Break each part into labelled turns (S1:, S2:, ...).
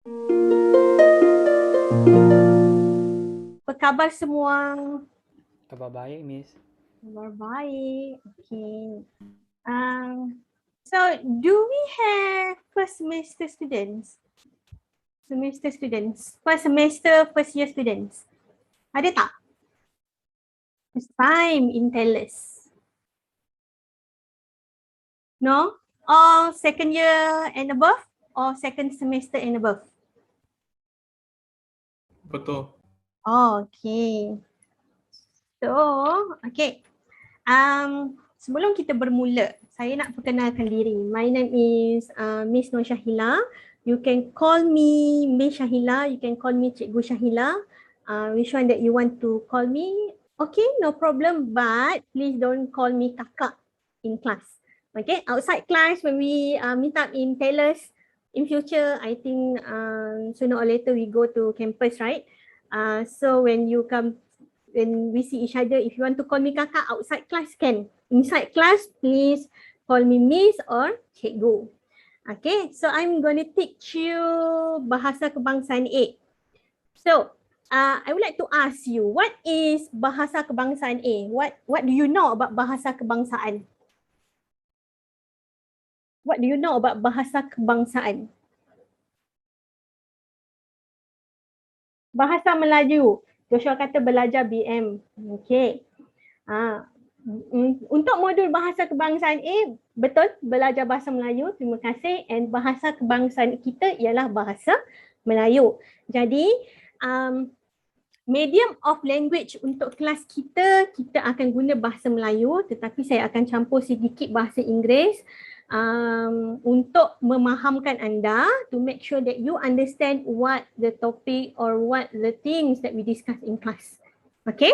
S1: Apa khabar semua?
S2: Khabar baik, Miss.
S1: Khabar baik. Okay. So, do we have first semester students? First semester, first year students. Ada tak? First time in TELUS. No? Or second year and above? Or second semester and above?
S3: Betul.
S1: Oh, okay. So, okay. Sebelum kita bermula, saya nak perkenalkan diri. My name is Miss Nur Syahila. You can call me Miss Syahila. You can call me Cikgu Syahila. Which one that you want to call me? Okay, no problem. But please don't call me kakak in class. Okay, outside class when we meet up in TELUS in future, I think sooner or later we go to campus, right? So when you come, when we see each other, if you want to call me kakak outside class, can. Inside class, please call me Miss or Cikgu. Okay, so I'm going to teach you Bahasa Kebangsaan A. So, I would like to ask you, what is Bahasa Kebangsaan A? What do you know about Bahasa Kebangsaan? What do you know about Bahasa Kebangsaan? Bahasa Melayu. Joshua kata belajar BM. Okay. Untuk modul Bahasa Kebangsaan A, betul, belajar bahasa Melayu, terima kasih. And bahasa kebangsaan kita ialah bahasa Melayu. Jadi, medium of language untuk kelas kita akan guna bahasa Melayu, tetapi saya akan campur sedikit bahasa Inggeris untuk memahamkan anda, to make sure that you understand what the topic or what the things that we discuss in class. Okay?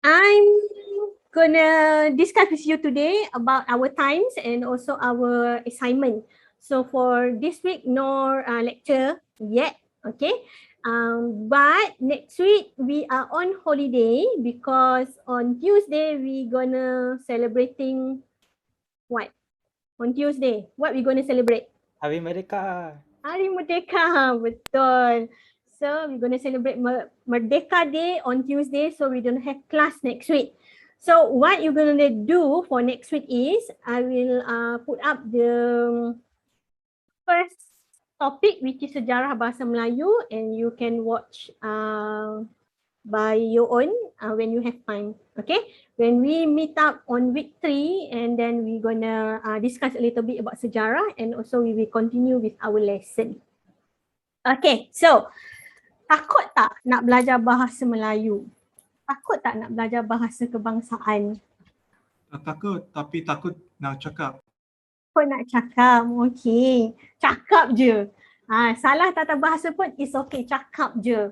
S1: I'm gonna discuss with you today about our times and also our assignment. So for this week, no lecture yet, okay? But next week we are on holiday because on Tuesday we gonna celebrating what? On Tuesday, what we gonna celebrate?
S2: Hari Merdeka.
S1: Hari Merdeka, betul. So we're going to celebrate Merdeka Day on Tuesday, so we don't have class next week. So what you're going to do for next week is, I will put up the first topic, which is Sejarah Bahasa Melayu, and you can watch by your own when you have time. Okay, when we meet up on week 3, and then we're going to discuss a little bit about sejarah, and also we will continue with our lesson. Okay, so takut tak nak belajar bahasa Melayu? Takut tak nak belajar bahasa kebangsaan?
S3: Tak takut, tapi takut nak cakap.
S1: Takut nak cakap, okey. Cakap je. Salah tata bahasa pun is okay, cakap je.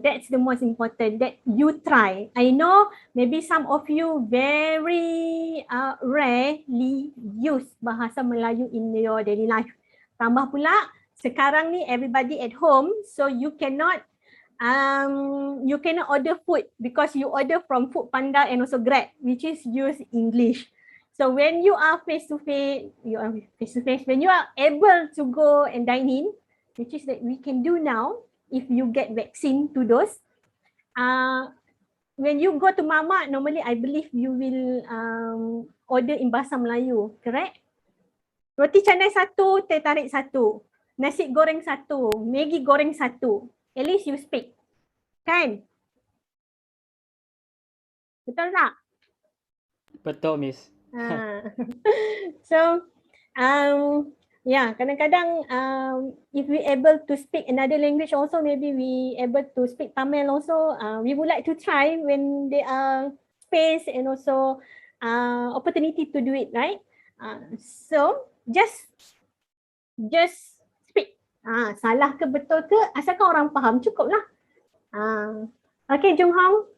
S1: That's the most important, that you try. I know maybe some of you very rarely use bahasa Melayu in your daily life. Tambah pula, sekarang ni everybody at home, so you cannot order food because you order from Food Panda and also Grab, which is use English. So when you are face to face, when you are able to go and dine in, which is that we can do now if you get vaccine to those. When you go to Mama, normally I believe you will order in bahasa Melayu, correct? Roti canai 1, teh tarik 1. Nasi goreng 1, Maggi goreng 1. At least you speak. Kan? Betul tak?
S2: Betul, Miss.
S1: So, yeah, kadang-kadang if we able to speak another language also, maybe we able to speak Tamil also. We would like to try when there are space and also opportunity to do it, right? So, just speak. Salah ke betul ke, asalkan orang faham, cukup lah. Okay, Jun Hong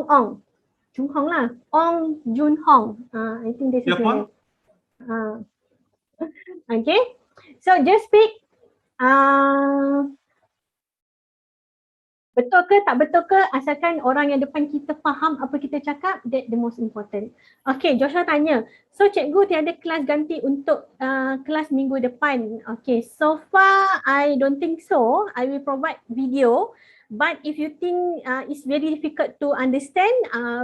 S1: Ong. Jun Hong lah. Ong Jun Hong. I think this is
S3: Siapa?
S1: your okay. So just speak Betul ke tak betul ke, asalkan orang yang depan kita faham apa kita cakap, that the most important. Okay, Joshua tanya, so cikgu tiada kelas ganti untuk kelas minggu depan. Okay, so far I don't think so. I will provide video, but if you think it's very difficult to understand,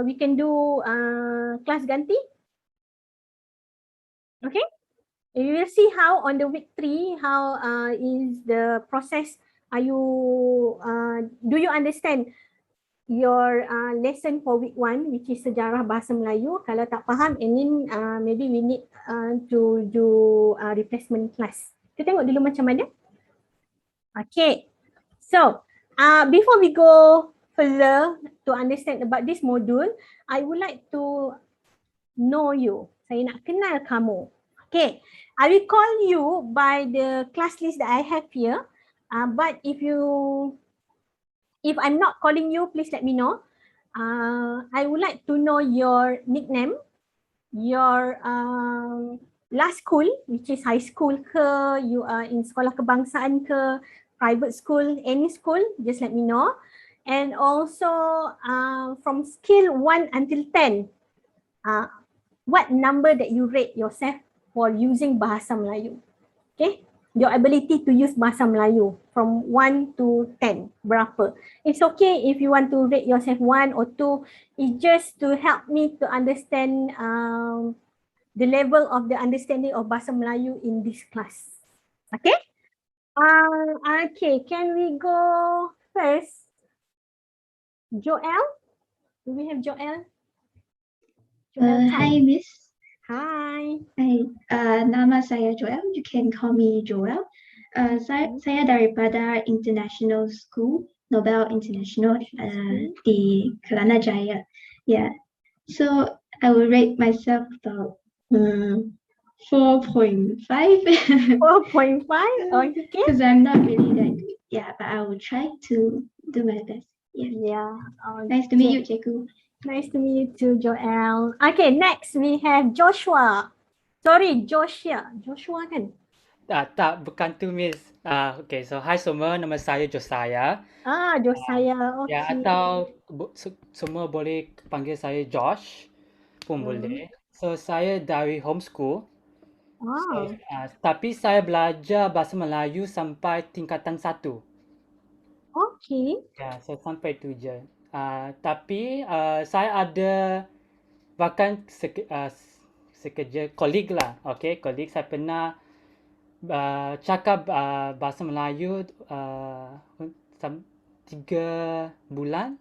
S1: we can do kelas ganti. Okay, you will see how on the week 3, how is the process. Are you, do you understand your lesson for week 1, which is sejarah bahasa Melayu? Kalau tak faham, and then maybe we need to do replacement class. Kita tengok dulu macam mana. Okay, so before we go further to understand about this module, I would like to know you. Saya nak kenal kamu. Okay, I will call you by the class list that I have here. But if I'm not calling you, please let me know. I would like to know your nickname, your last school, which is high school ke, you are in sekolah kebangsaan ke, private school, any school, just let me know. And also from scale 1 until 10, what number that you rate yourself for using Bahasa Melayu? Okay, your ability to use Bahasa Melayu from 1 to 10, berapa? It's okay if you want to rate yourself 1 or 2. It's just to help me to understand the level of the understanding of Bahasa Melayu in this class. Okay? Okay, can we go first? Joel? Do we have Joel?
S4: Hi, Miss.
S1: Hi.
S4: Hi, nama saya Joel. You can call me Joel. Saya daripada International School, Nobel International di Kelana Jaya. Yeah. So I will rate myself about 4.5.
S1: 4.5? Okay.
S4: Because I'm not really that good. Yeah, but I will try to do my best. Yeah.
S1: Yeah.
S4: Nice to meet you, Cikgu.
S1: Nice to meet you too, Joel. Okay, next we have Joshua. Sorry, Joshua. Joshua kan?
S2: Tak, bukan tu Miss. Okay, so hi semua, nama saya Josiah.
S1: Josiah.
S2: Ya,
S1: Okay.
S2: atau semua boleh panggil saya Josh pun boleh. So saya dari homeschool. So, tapi saya belajar bahasa Melayu sampai tingkatan 1.
S1: Okay.
S2: Ya, so sampai tu je. Tapi saya ada bahkan sekerja kolik lah. Okay, kolik saya pernah cakap bahasa Melayu 3 bulan.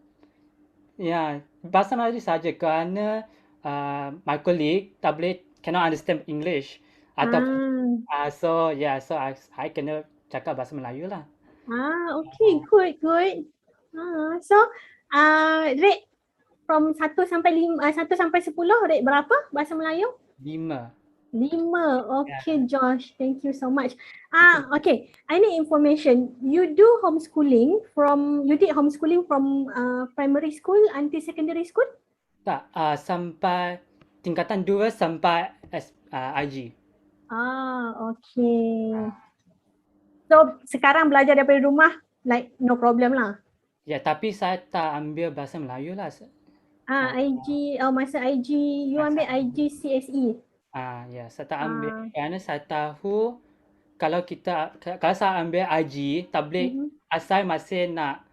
S2: Ya, bahasa Melayu saja kerana my colleague tak boleh, cannot understand English. Atau so I kena cakap bahasa Melayu lah.
S1: Okay, good. So, rate from 1 sampai 10, rate berapa bahasa Melayu?
S2: 5.
S1: 5. Okay, Josh. Thank you so much. Okay. I need information. You did homeschooling from primary school until secondary school?
S2: Tak, sampai tingkatan 2 sampai IG.
S1: Okay. So, sekarang belajar daripada rumah, like no problem lah.
S2: Ya, tapi saya tak ambil bahasa Melayu lah.
S1: IG, masa IG, you ambil IG CSE?
S2: Ya, saya tak ambil kerana saya tahu kalau saya ambil IG, tak boleh, asal masih nak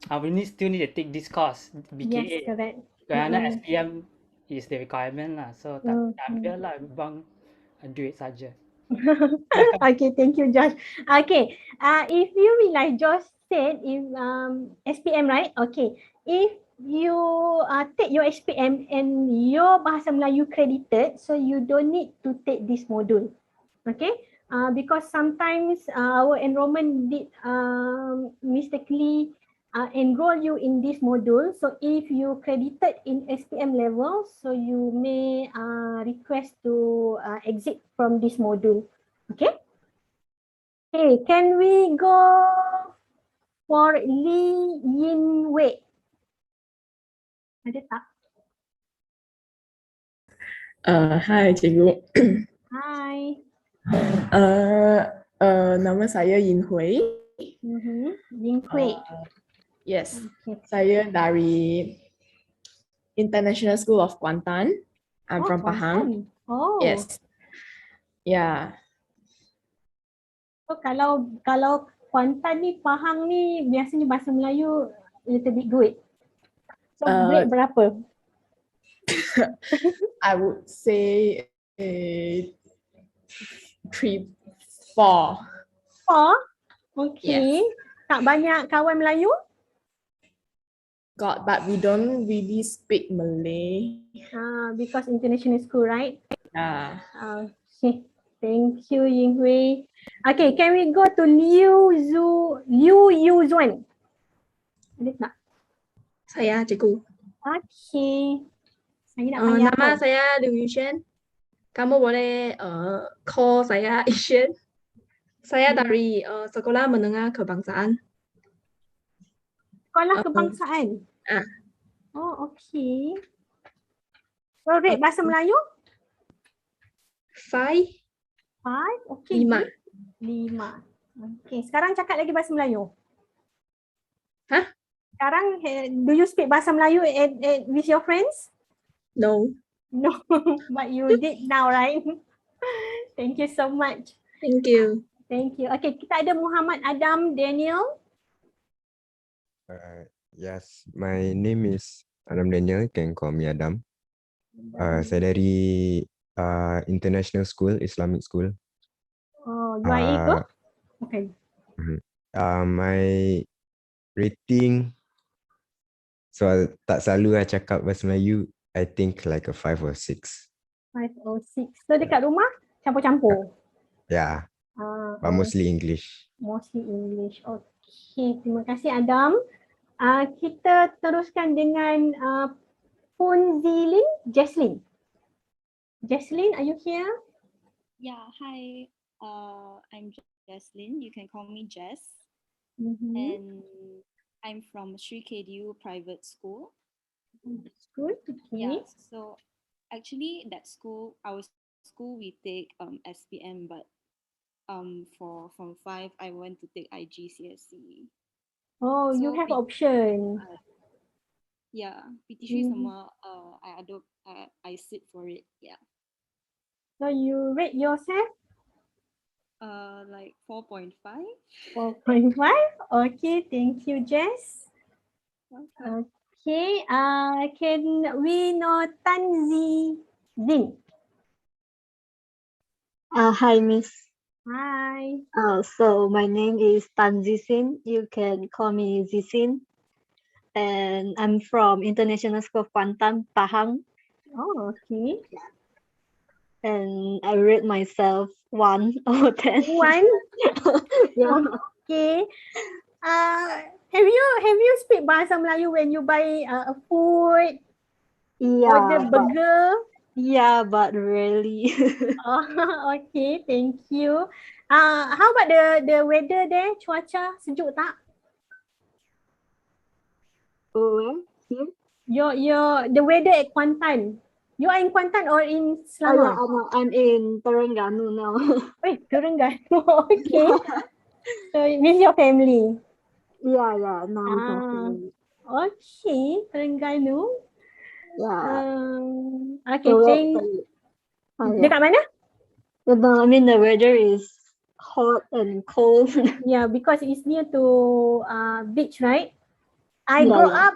S2: we still need to take this course, BKA.
S1: Yes, correct.
S2: Kerana SPM is the requirement lah. So tak ambil lah, buang duit saja.
S1: Okay, thank you, Josh. Okay, if you realize Josh said if SPM, right? Okay, if you take your SPM and your Bahasa Melayu credited, so you don't need to take this module. Okay, because sometimes our enrollment did mistakenly enroll you in this module. So if you credited in SPM level, so you may request to exit from this module. Okay. Okay, can we go for Lee Yin Wei? Ada tak?
S5: Hai Cikgu.
S1: Hai.
S5: Nama saya Yin Hui.
S1: Ying Hui.
S5: Yes,
S1: Okay.
S5: saya dari International School of Kuantan. I'm from Pahang.
S1: Kuantan. Oh.
S5: Yes. Yeah.
S1: So kalau Kuantan ni, Pahang ni biasanya bahasa Melayu little bit good. So grade berapa?
S5: I would say 3, 4.
S1: 4? Okay.
S5: Yes.
S1: Tak banyak kawan Melayu?
S5: Got, but we don't really speak Malay.
S1: Because international school, right?
S5: Yeah.
S1: Okay. Thank you, Ying Hui. Okay, can we go to Liu Yuzuan? Ada tak?
S6: Saya, cikgu.
S1: Okay. Saya nak panggil
S6: Nama
S1: apa?
S6: saya Liu Yushen. Kamu boleh call saya Ishen. Saya dari Sekolah Menengah Kebangsaan.
S1: Sekolah Kebangsaan? Oh, okay. So, rate bahasa Melayu?
S6: 5.
S1: 5? Okay.
S6: 5.
S1: 5. Okay. Sekarang cakap lagi bahasa Melayu.
S6: Hah?
S1: Sekarang, do you speak bahasa Melayu with your friends?
S6: No.
S1: No, but you did now, right? Thank you so much.
S6: Thank you.
S1: Thank you. Okay, kita ada Muhammad Adam Daniel.
S7: Yes, my name is Adam Daniel. You can call me Adam. Saya dari International School, Islamic School.
S1: Oh, UIA ke? Okay.
S7: My rating, so tak selalu lah cakap bahasa Melayu, I think like a 5 or 6.
S1: 5 or 6. So dekat rumah campur-campur?
S7: Yeah, but mostly English.
S1: Mostly English. Okay, terima kasih Adam. Kita teruskan dengan Punzilin Jaslyn. Jaslyn, are you here?
S8: Yeah, hi. I'm Jaslyn. You can call me Jess. And I'm from Sri KDU Private School.
S1: School, okay.
S8: Yeah, so actually that school, our school, we take SPM, but from 5 I went to take IGCSE.
S1: Oh, so you have option.
S8: Yeah, PT3 sama I sit for it. Yeah.
S1: So you rate yourself?
S8: Like 4.5.
S1: 4.5. Okay, thank you, Jess. Okay, can we know Tanzi Zin?
S9: Hi, Miss.
S1: Hi.
S9: So my name is Tan Zisin. You can call me Zisin. And I'm from International School of Kuantan, Pahang.
S1: Oh, okay.
S9: And I rate myself 1 over 10.
S1: 1?
S9: Yeah.
S1: Okay. Have you speak bahasa Melayu when you buy a food?
S9: Yeah.
S1: Order burger?
S9: Yeah, but rarely.
S1: Okay, thank you. How about the weather there? Cuaca sejuk tak? Here? The weather at Kuantan. You are in Kuantan or in Selangor?
S9: I'm in Terengganu now.
S1: Wait, Terengganu. Okay. So with your family?
S9: Yeah.
S1: Okay, Terengganu.
S9: Yeah.
S1: Okay, dekat mana?
S9: I mean the weather is hot and cold.
S1: Yeah, because it's near to beach, right? I grew up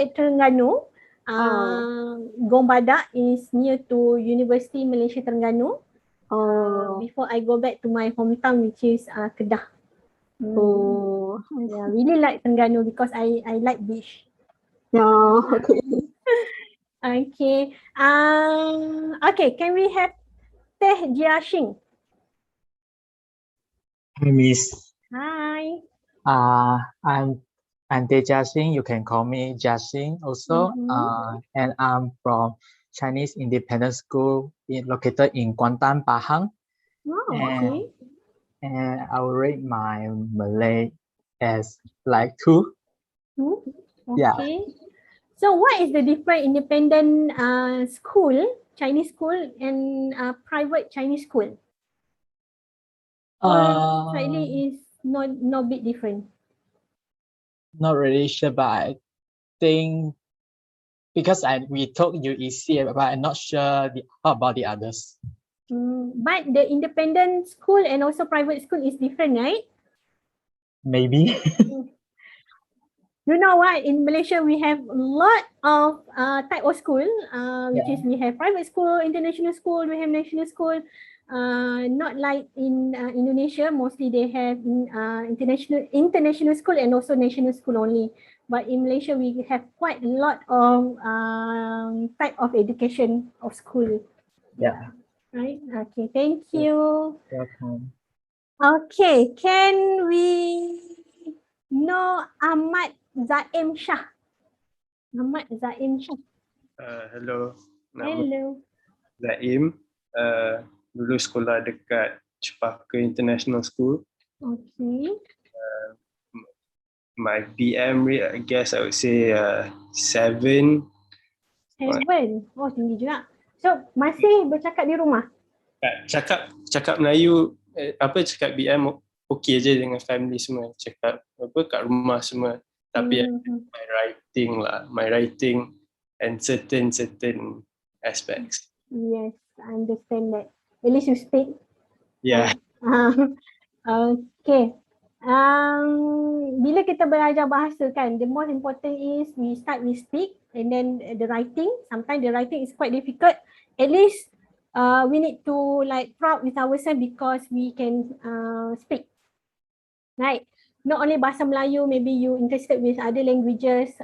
S1: at Terengganu. Gombadak is near to University Malaysia Terengganu. Before I go back to my hometown, which is Kedah. Yeah, really like Terengganu because I like beach.
S9: Okay.
S1: Okay. Okay, can we have Teh Jiashing?
S10: Hi, Miss.
S1: Hi.
S10: I'm Teh Jiashing. You can call me Jiashing also. And I'm from Chinese Independent School located in Kuantan, Pahang.
S1: Oh, okay.
S10: And I will rate my Malay as like 2.
S1: 2? Okay.
S10: Yeah.
S1: So what is the different independent school, Chinese school and private Chinese school? Slightly is no big different.
S10: Not really sure, but I think because we told you easy, but I'm not sure how about the others.
S1: But the independent school and also private school is different, right?
S10: Maybe.
S1: You know what? In Malaysia, we have a lot of type of school, which is we have private school, international school, we have national school. Not like in Indonesia, mostly they have international school and also national school only. But in Malaysia, we have quite a lot of type of education of school.
S10: Yeah.
S1: Right? Okay, thank you.
S10: Welcome.
S1: Okay, can we know Ahmad Zaim Shah? Ahmad Zaim Shah.
S11: Hello, nama
S1: Hello.
S11: Zaim. Dulu sekolah dekat Cepaka International School.
S1: Okay.
S11: My BM rate, I guess I would say 7.
S1: 7. Oh, tinggi juga. So, masih bercakap di rumah?
S11: Cakap Melayu, cakap BM okey je dengan family semua. Cakap kat rumah semua. Tapi my writing and certain aspects.
S1: Yes, I understand that. At least you speak.
S11: Yeah.
S1: Okay. Bila kita belajar bahasa kan, the most important is we start with speak and then the writing. Sometimes the writing is quite difficult. At least we need to like proud with ourselves because we can speak. Right? Not only bahasa Melayu, maybe you interested with other languages.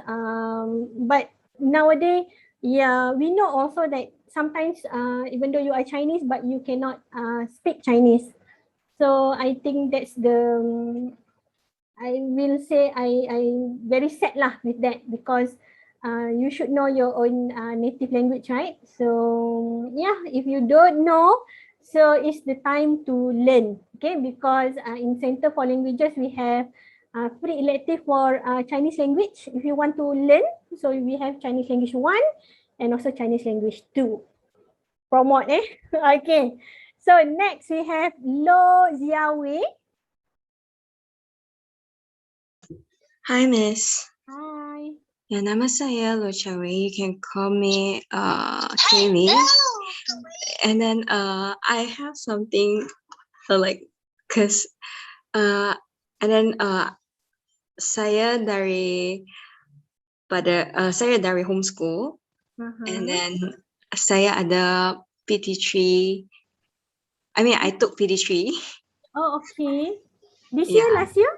S1: But nowadays, yeah, we know also that sometimes even though you are Chinese, but you cannot speak Chinese. So I think that's I will say I very sad lah with that because you should know your own native language, right? So yeah, if you don't know, so it's the time to learn, okay? Because in Center for Languages, we have free elective for Chinese language. If you want to learn, so we have Chinese language 1 and also Chinese language 2. Promote, Okay. So next we have Lo Ziawei.
S12: Hi, Miss.
S1: Hi.
S12: Ya, nama saya Lo Ziawei. You can call me Kaylee. And then I have something like, and then saya dari homeschool. And then saya ada PT3. I took PT3.
S1: Oh, okay. This year, last year?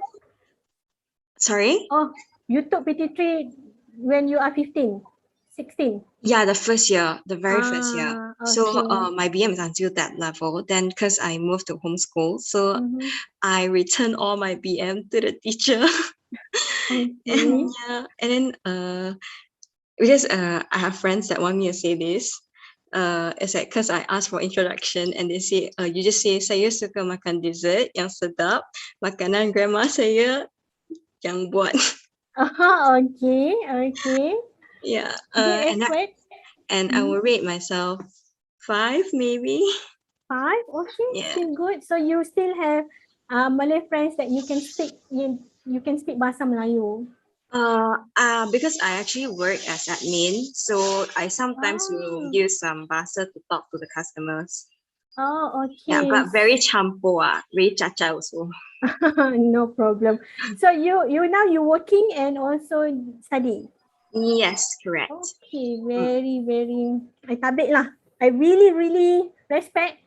S12: Sorry?
S1: Oh, you took PT3 when you are 15, 16?
S12: Yeah, the first year, the very first year.
S1: Okay.
S12: So my BM is until that level. Then because I moved to homeschool, so I returned all my BM to the teacher. And then because I have friends that want me to say this. It's like because I asked for introduction and they say you just say saya suka makan dessert yang sedap, makanan grandma saya yang buat.
S1: Okay.
S12: Yeah.
S1: And
S12: I will rate myself 5 maybe.
S1: 5? Okay, still good. So you still have Malay friends that you can speak bahasa Melayu.
S12: Because I actually work as admin, so I sometimes will use some bahasa to talk to the customers.
S1: Oh, okay.
S12: Yeah, but very campur, very caca also.
S1: No problem. So you now you working and also study?
S12: Yes, correct.
S1: Okay, very I tabik lah. I really respect.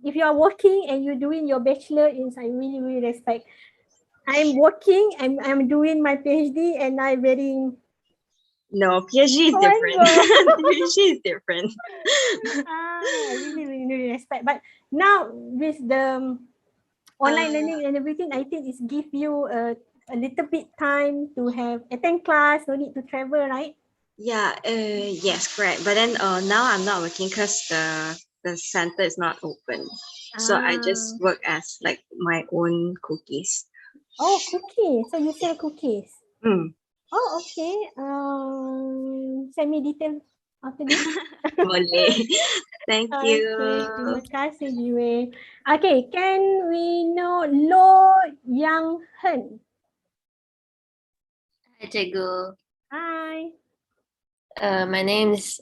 S1: If you are working and you're doing your bachelor, I really respect. I'm working, I'm doing my PhD and I very...
S12: No, PhD is different. PhD is different.
S1: I really respect. But now with the online learning and everything, I think it's give you a little bit time to attend class, no need to travel, right?
S12: Yeah, yes, correct. But then now I'm not working because the center is not open. So I just work as like my own cookies.
S1: Oh, cookies. So you sell cookies?
S12: Mm.
S1: Oh, okay. Send me details after this?
S12: Boleh. Thank
S1: Okay,
S12: you.
S1: terima kasih Jiwe. Okay, can we know Lo Yang Hen?
S13: Hi, Cikgu.
S1: Hi.
S13: My name is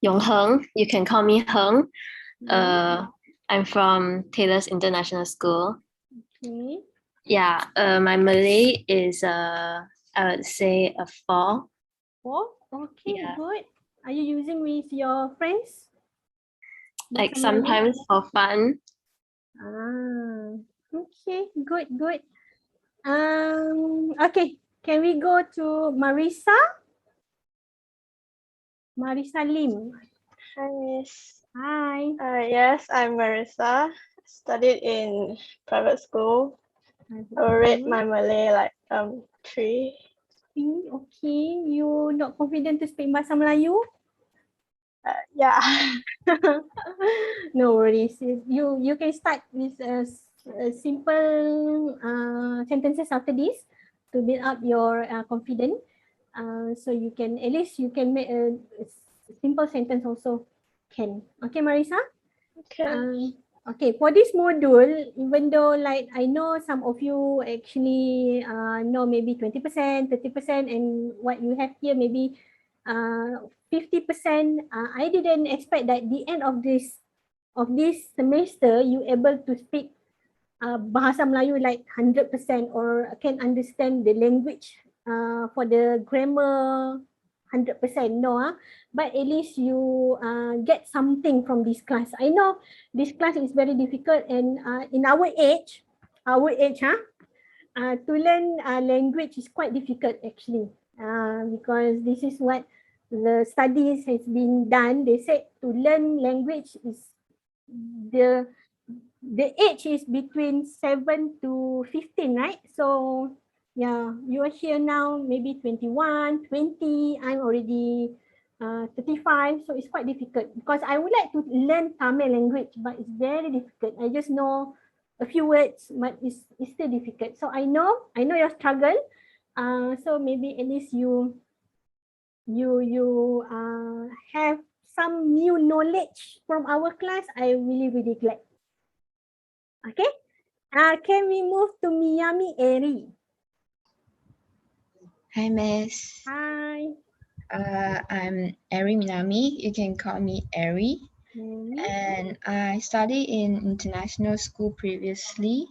S13: Yong Heng. You can call me Heng. I'm from Taylor's International School.
S1: Okay.
S13: Yeah, my Malay is I would say a 4.
S1: 4? Okay,
S13: Yeah.
S1: good. Are you using with your friends?
S13: Like
S1: Bahasa Melayu?
S13: sometimes for fun.
S1: Okay, good. Okay, can we go to Marisa? Marisa Lim.
S14: Hi, Miss.
S1: Hi.
S14: Yes, I'm Marissa. Studied in private school. I will rate my Malay like 3.
S1: Okay, you not confident to speak Bahasa Melayu?
S14: Yeah.
S1: No worries. You can start with simple sentences after this to build up your confidence. So you can at least you can make a simple sentence also can. Okay, Marisa?
S14: Okay.
S1: Okay, for this module, even though like I know some of you actually know maybe 20%, 30%, and what you have here maybe 50%. I didn't expect that the end of this semester you able to speak Bahasa Melayu like 100% or can understand the language for the grammar 100%. No, but at least you get something from this class. I know this class is very difficult, and in our age, to learn language is quite difficult actually, because this is what the studies has been done. They said to learn language is the age is between 7 to 15, right? So yeah, you are here now maybe 21, 20. I'm already 35, so it's quite difficult because I would like to learn Tamil language, but it's very difficult. I just know a few words, but it's still difficult. So I know your struggle. So maybe at least you have some new knowledge from our class. I really glad. Okay. Can we move to Miami Eri?
S15: Hi, Miss.
S1: Hi.
S15: I'm Eri Minami. You can call me Eri. And I studied in international school previously.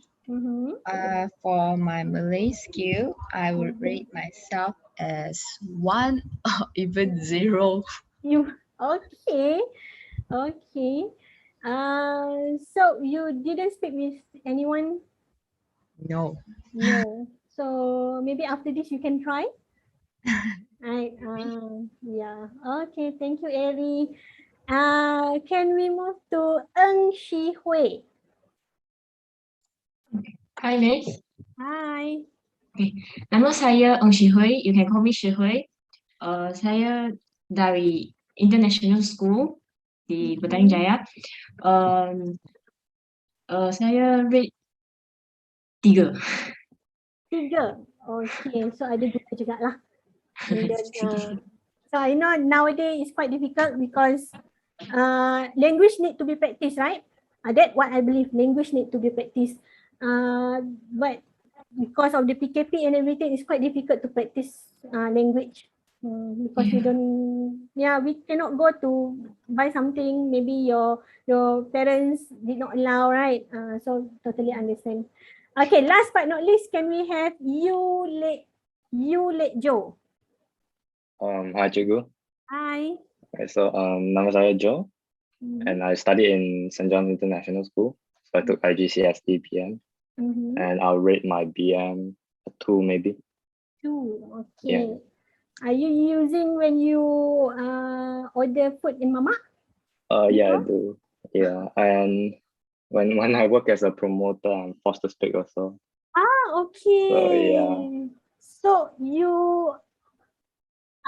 S15: For my Malay skill, I would rate myself as 1 or even 0.
S1: Okay. So you didn't speak with anyone?
S15: No.
S1: No. So maybe after this you can try? Right. Yeah. Okay. Thank you, Eri. Can we move to Eng Shi Hui?
S16: Hi, Miss.
S1: Hi.
S16: Okay. Nama saya Eng Shi Hui. You can call me Shi Hui. Saya dari International School di Petani Jaya. Saya rate 3.
S1: 3. Okay. So ada 2 juga lah. And then, so I know nowadays it's quite difficult because language need to be practiced, right? That's what I believe. Language need to be practiced. But because of the PKP and everything, it's quite difficult to practice language. Because we cannot go to buy something. Maybe your parents did not allow, right? So totally understand. Okay, last but not least, can we have you Late Joe?
S17: Hi, Cikgu.
S1: Hi.
S17: Okay, so nama saya Joe, and I studied in St. John's International School. So I took IGCSE BM, and I'll rate my BM a 2 maybe.
S1: 2, okay.
S17: Yeah.
S1: Are you using when you order food in Mama?
S17: Yeah, I do. Yeah, and when I work as a promoter, I'm forced to speak also.
S1: Okay.
S17: So yeah.
S1: So you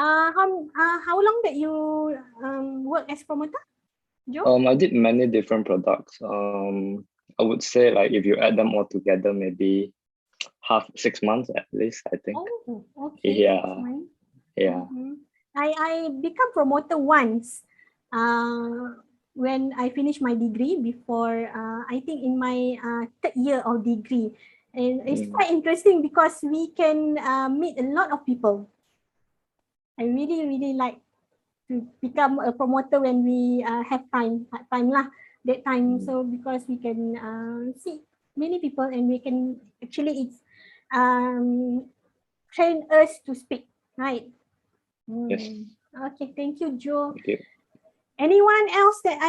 S1: how long that you work as promoter, Joe?
S17: I did many different products. I would say like if you add them all together, maybe 6 months at least, I think.
S1: Oh, okay.
S17: Yeah. Yeah.
S1: I become promoter once when I finish my degree before, I think in my third year of degree. And it's quite interesting because we can meet a lot of people. I really, really like to become a promoter when we have time lah, that time. So because we can see many people and we can actually train us to speak, right?
S17: Yes.
S1: Okay, thank you, Joe.
S17: Thank you.
S1: Anyone else that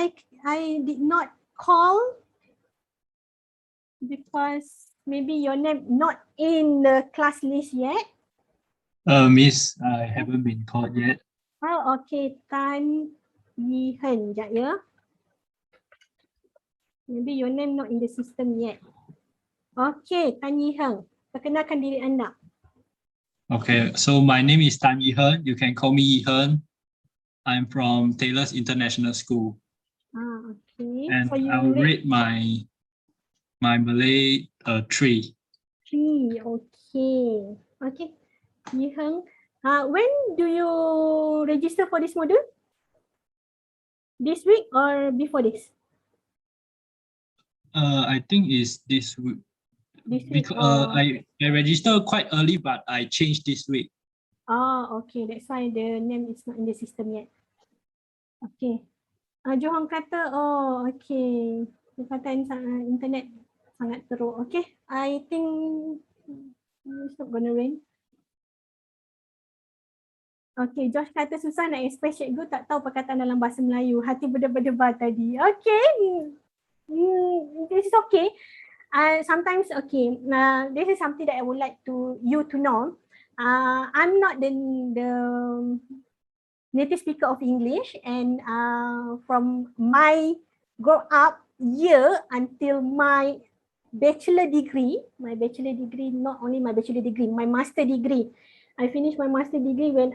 S1: I did not call because maybe your name not in the class list yet?
S18: Miss, I haven't been called yet.
S1: Oh, okay. Tan Yihen, sekejap ya. Maybe your name not in the system yet. Okay, Tan Yihen. Perkenalkan diri anda.
S18: Okay, so my name is Tan Yihen. You can call me Yihen. I'm from Taylor's International School.
S1: Okay.
S18: And
S1: So you
S18: I'll rate my Malay 3.
S1: 3, okay. Okay. Yihen, when do you register for this module? This week or before this?
S18: I think it's this week.
S1: This week.
S18: Because I registered quite early, but I changed this week.
S1: Oh, okay. That's why the name is not in the system yet. Okay. Johan kata, oh, okay. Dia kata internet sangat teruk. Okay. I think it's not gonna rain. Okay, Josh kata susah nak express cikgu tak tahu perkataan dalam bahasa Melayu. Hati berdebar-debar tadi. Okay. This is okay. Sometimes, okay. This is something that I would like you to know. I'm not the native speaker of English, and from my grow up year until my bachelor degree, not only my bachelor degree, my master degree. I finished my master degree when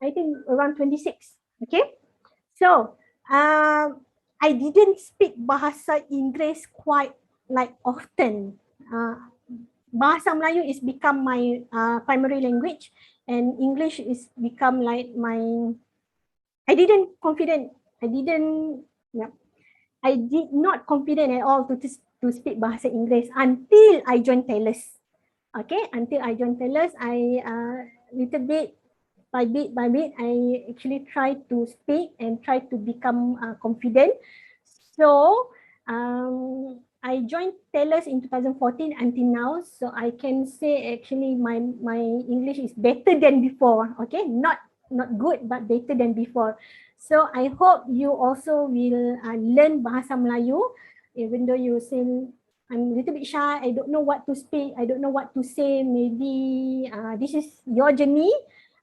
S1: I think around 26. Okay, so I didn't speak bahasa Inggeris quite like often. Bahasa Melayu is become my primary language, and English is become like my. I did not confident at all to speak bahasa Inggeris until I joined Taylor's. Okay, until I joined Taylor's, I little bit by bit, I actually try to speak and try to become confident. So I joined Taylor's in 2014 until now, so I can say actually my English is better than before. Okay, not good but better than before. So I hope you also will learn bahasa Melayu, even though you say I'm a little bit shy, I don't know what to speak, I don't know what to say. Maybe this is your journey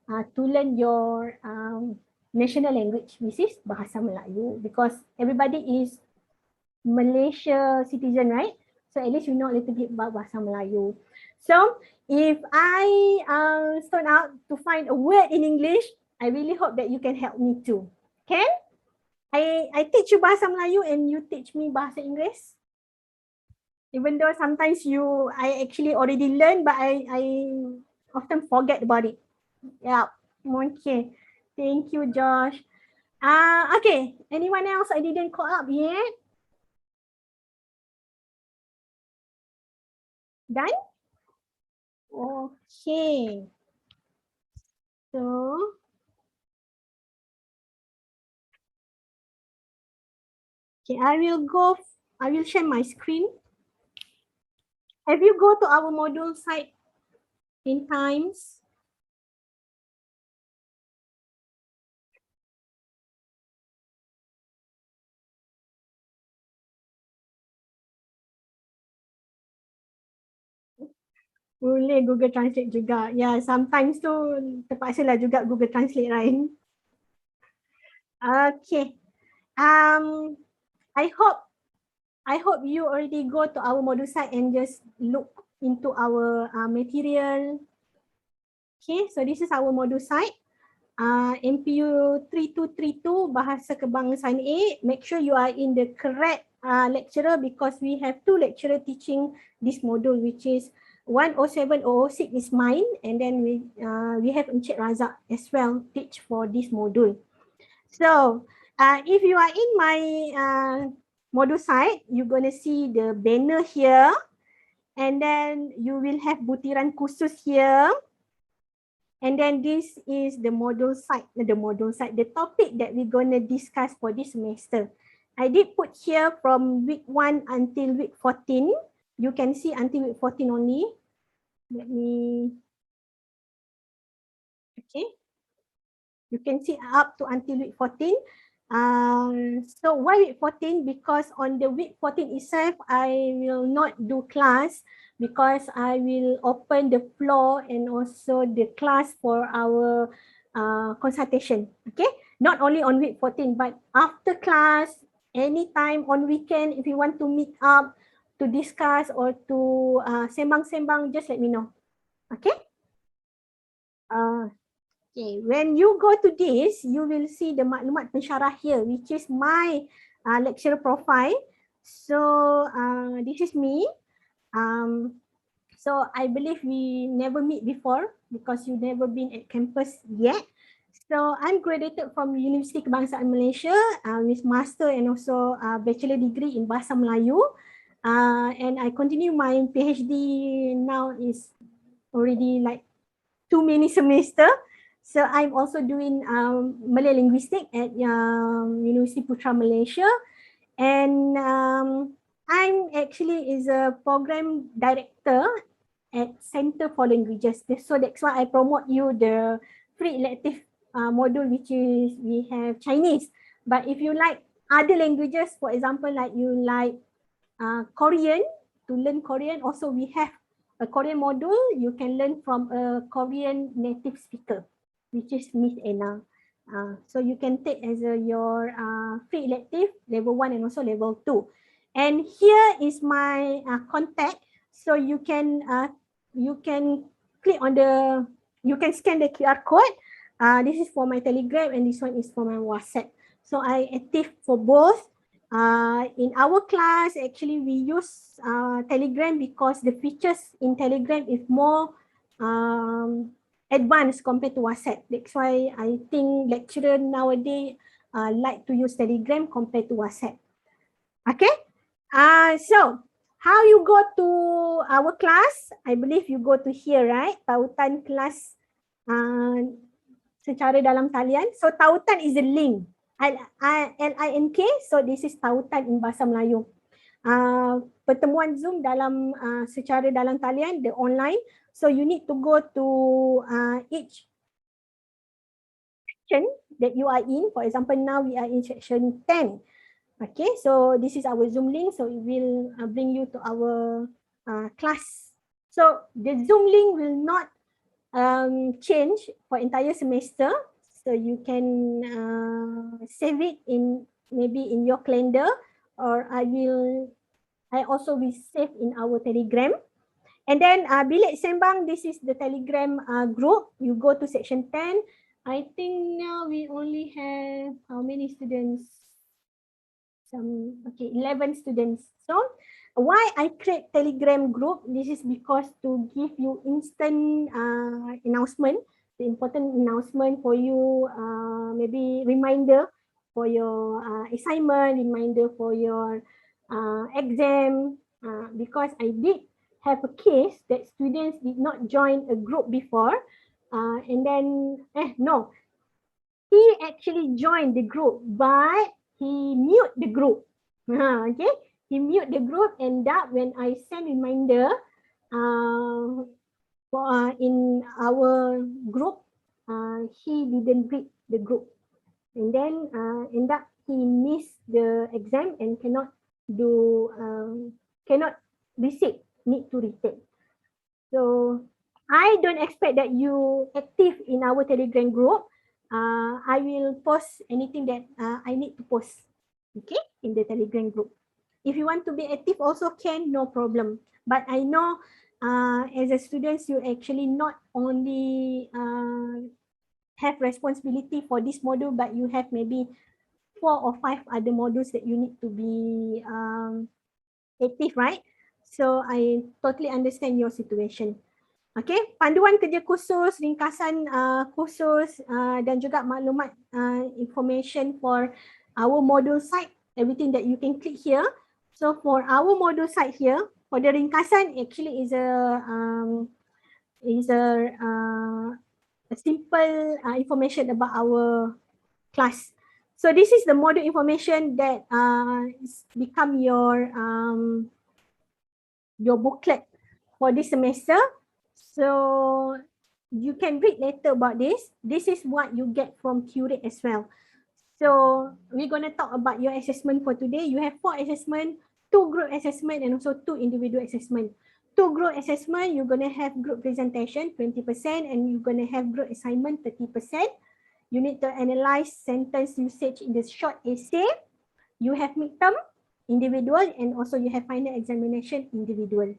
S1: to learn your national language, which is bahasa Melayu, because everybody is Malaysia citizen, right? So at least you know a little bit about bahasa Melayu. So if I start out to find a word in English, I really hope that you can help me too. Can? I teach you bahasa Melayu and you teach me bahasa Inggeris. Even though sometimes I actually already learned, but I often forget about it. Yeah. Okay. Thank you, Josh. Okay. Anyone else I didn't call up yet? Done? Okay. So, okay, I will share my screen. Have you go to our module site in Times? Boleh Google Translate juga. Ya, sometimes tu terpaksa lah juga Google Translate, right? Okay. I hope you already go to our module site and just look into our material. Okay, so this is our module site. MPU3232 Bahasa Kebangsaan A. Make sure you are in the correct lecturer, because we have 2 lecturer teaching this module, which is 107-006 is mine, and then we have Encik Razak as well teach for this module. So if you are in my module site, you're gonna see the banner here, and then you will have butiran khusus here. And then this is the module site, the topic that we're going to discuss for this semester. I did put here from week 1 until week 14. You can see until week 14 only. Let me, okay. You can see up to until week 14. So why week 14? Because on the week 14 itself, I will not do class, because I will open the floor and also the class for our consultation. Okay, not only on week 14, but after class, anytime on weekend, if you want to meet up to discuss or to sembang-sembang, just let me know. Okay. Okay, when you go to this, you will see the maklumat pensyarah here, which is my lecturer profile. So this is me. So I believe we never meet before because you never been at campus yet. So I'm graduated from University Kebangsaan Malaysia with master and also bachelor degree in Bahasa Melayu. And I continue my PhD now is already like too many semester. So I'm also doing Malay linguistic at University Putra Malaysia. And I'm actually is a program director at Center for Languages. So that's why I promote you the free elective module, which is we have Chinese. But if you like other languages, for example, like you like Korean, to learn Korean, also we have a Korean module. You can learn from a Korean native speaker, which is Miss Anna. So you can take as your free elective, level 1 and also level 2. And here is my contact. So you can click on the, you can scan the QR code. This is for my Telegram and this one is for my WhatsApp. So I active for both. In our class, actually we use Telegram because the features in Telegram is more advanced compared to WhatsApp. That's why I think lecturer nowadays like to use Telegram compared to WhatsApp. Okay. So how you go to our class? I believe you go to here, right? Tautan kelas secara dalam talian. So tautan is a link. LINK. So this is tautan in Bahasa Melayu. Pertemuan Zoom dalam secara dalam talian, the online. So you need to go to each section that you are in. For example, now we are in section 10. Okay, so this is our Zoom link. So it will bring you to our class. So the Zoom link will not change for entire semester. So you can save it in maybe in your calendar, or I also will save in our Telegram. And then Bilik Sembang, this is the Telegram group. You go to section 10. I think now we only have how many students? 11 students. So why I create Telegram group? This is because to give you instant announcement, the important announcement for you, maybe reminder for your assignment, reminder for your exam, because I did have a case that students did not join a group before, and then no, he actually joined the group, but he mute the group. Okay, he mute the group, and that when I send reminder in our group, he didn't read the group, and then end up he missed the exam and cannot do cannot receive, need to retake. So I don't expect that you active in our Telegram group. I will post anything that I need to post, okay, in the Telegram group. If you want to be active also can, no problem. But I know as a student, you actually not only have responsibility for this module, but you have maybe 4 or 5 other modules that you need to be active, right? So I totally understand your situation. Okay, panduan kerja khusus, ringkasan khusus dan juga maklumat information for our module site, everything that you can click here. So for our module site here, for the ringkasan actually is a simple information about our class. So this is the module information that become your booklet for this semester. So you can read later about this. This is what you get from Curate as well. So we're going to talk about your assessment for today. You have 4 assessment, 2 group assessment and also 2 individual assessment. 2 group assessment, you're going to have group presentation 20% and you're going to have group assignment 30%. You need to analyze sentence usage in the short essay. You have midterm, individual, and also you have final examination, individual.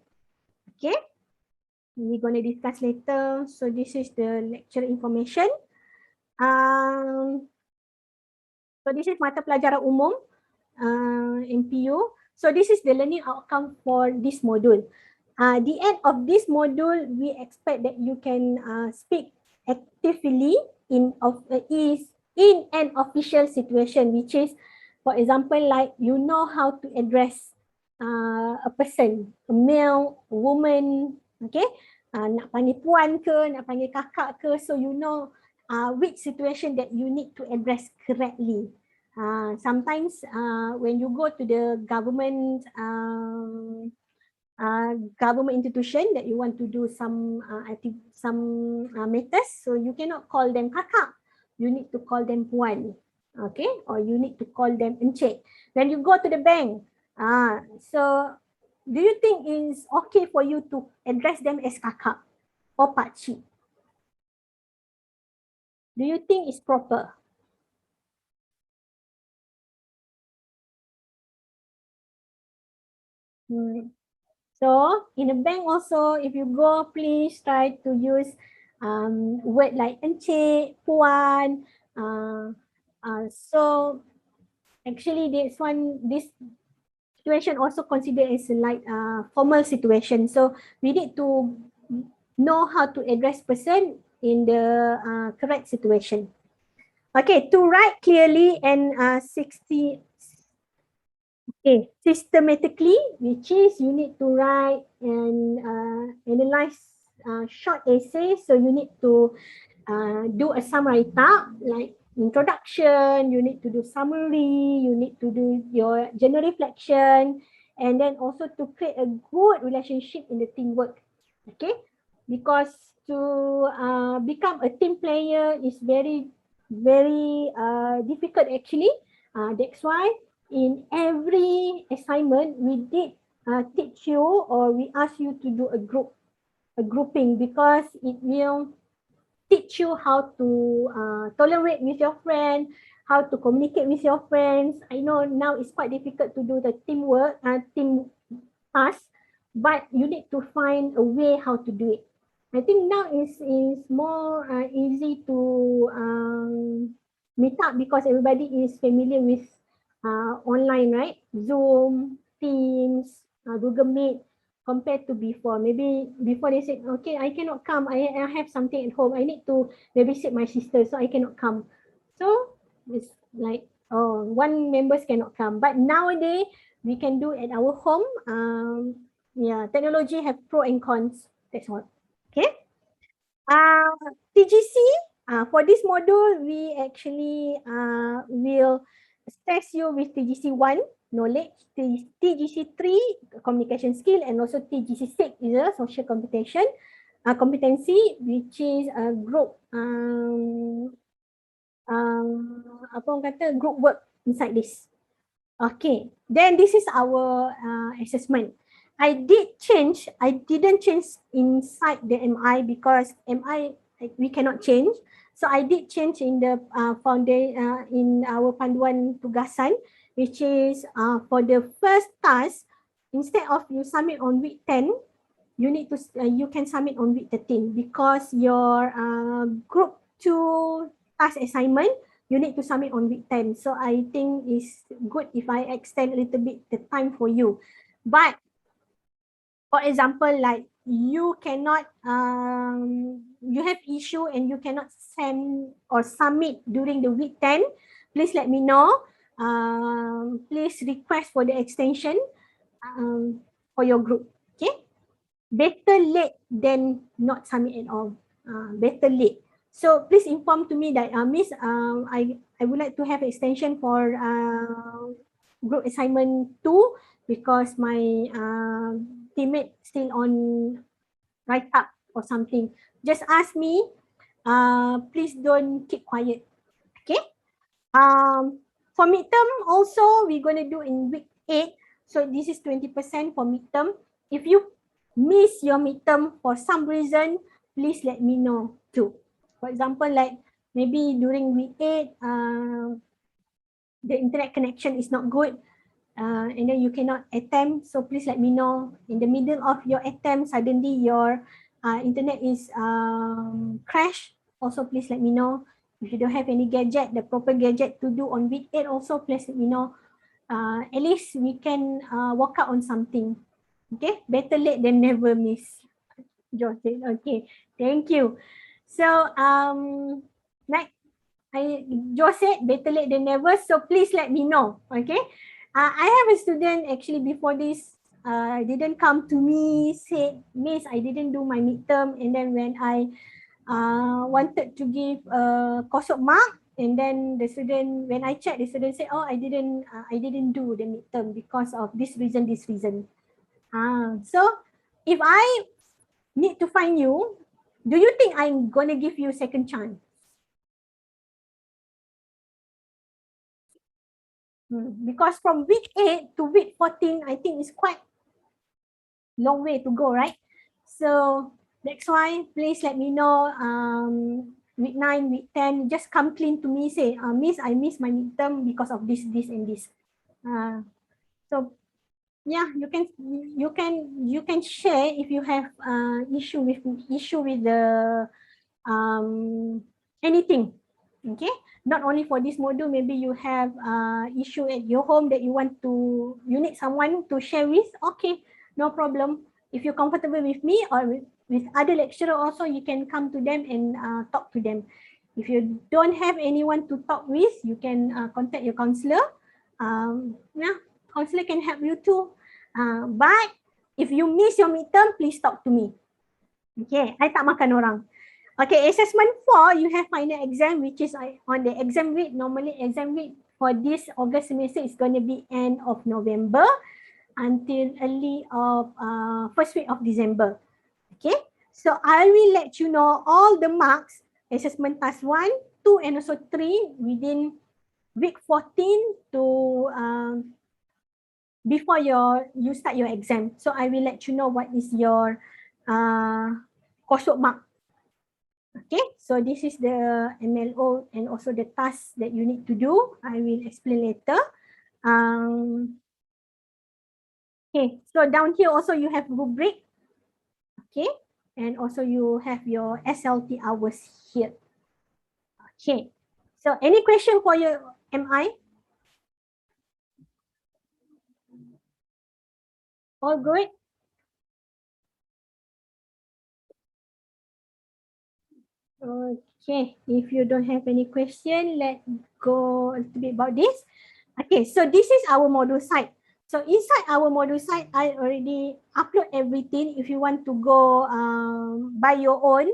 S1: Okay. We're going to discuss later. So this is the lecture information. So this is mata pelajaran umum, MPU. So this is the learning outcome for this module. The end of this module, we expect that you can speak actively in an official situation, which is, for example, like you know how to address a person, a male, a woman, okay? Nak panggil puan ke, nak panggil kakak ke, so you know which situation that you need to address correctly. Sometimes when you go to the government institution that you want to do some matters, so you cannot call them kakak, you need to call them puan, okay, or you need to call them encik. When you go to the bank, so do you think it's okay for you to address them as kakak or pakcik? Do you think it's proper? So in the bank also, if you go, please try to use word like encik, puan. So actually this situation also considered as like formal situation. So we need to know how to address person in the correct situation. Okay, to write clearly and systematically, which is you need to write and analyze short essays. So you need to do a summary tab like introduction, you need to do summary, you need to do your general reflection, and then also to create a good relationship in the teamwork. Okay, because to become a team player is very difficult actually. That's why in every assignment we did teach you, or we ask you to do a grouping, because it will teach you how to tolerate with your friend, how to communicate with your friends. I know now it's quite difficult to do the teamwork, team task, but you need to find a way how to do it. I think now is more easy to meet up because everybody is familiar with online, right? Zoom, Teams, Google Meet, compared to before. Maybe before they said, okay, I cannot come. I have something at home. I need to babysit my sister, so I cannot come. So it's like, oh, one members cannot come. But nowadays, we can do at our home. Yeah, technology have pro and cons. That's all. Okay. TGC, for this module, we actually will test you with TGC 1, knowledge, TGC 3, communication skill, and also TGC 6 is a social competency, which is a group, apa orang kata, group work inside this. Okay, then this is our assessment. I didn't change inside the MI because MI we cannot change. So I did change in the in our panduan tugasan, which is for the first task, instead of you submit on week 10, you can submit on week 13 because your group 2 task assignment you need to submit on week 10. So I think it's good if I extend a little bit the time for you. But For example, like you cannot, you have issue and you cannot send or submit during the week 10, please let me know. Please request for the extension for your group. Okay, better late than not submit at all. Better late. So please inform to me that Miss, I would like to have extension for group assignment 2 because my teammate still on write up or something. Just ask me. Please don't keep quiet. Okay. For midterm also we're going to do in week 8. So this is 20% for midterm. If you miss your midterm for some reason, please let me know too. For example, like maybe during week 8, the internet connection is not good. And then you cannot attempt, so please let me know. In the middle of your attempt, suddenly your internet is crash. Also, please let me know. If you don't have any gadget, the proper gadget to do on week 8 also, please let me know. At least we can work out on something. Okay, better late than never, Miss Jo said. Okay, thank you. So, next, Jo said better late than never, so please let me know. Okay. I have a student actually before this didn't come to me, said, Miss, I didn't do my midterm, and then when I wanted to give a coursework mark, and then the student, when I checked, the student said, oh, I didn't do the midterm because of this reason. So if I need to find you, do you think I'm gonna give you second chance? Because from week 8 to week 14, I think it's quite long way to go, right? So that's why please let me know. Week 9, week 10, just come clean to me, say, Miss, I missed my midterm because of this, and this. So yeah, you can share if you have issue with the anything. Okay, not only for this module, maybe you have issue at your home that you need someone to share with. Okay, no problem. If you're comfortable with me or with other lecturer also, you can come to them and talk to them. If you don't have anyone to talk with, you can contact your counselor. Yeah, counselor can help you too. But if you miss your midterm, please talk to me. Okay, I tak makan orang. Okay, assessment 4, you have final exam, which is on the exam week. Normally, exam week for this August semester is going to be end of November until early of first week of December. Okay, so I will let you know all the marks, assessment task 1, 2, and also 3 within week 14 to before you start your exam. So I will let you know what is your coursework mark. Okay, so this is the MLO and also the task that you need to do. I will explain later. Okay, so down here also you have rubric. Okay, and also you have your SLT hours here. Okay, so any question for your MI? All good? Okay, if you don't have any question, let's go a little bit about this. Okay, so this is our module site. So inside our module site, I already upload everything. If you want to go by your own,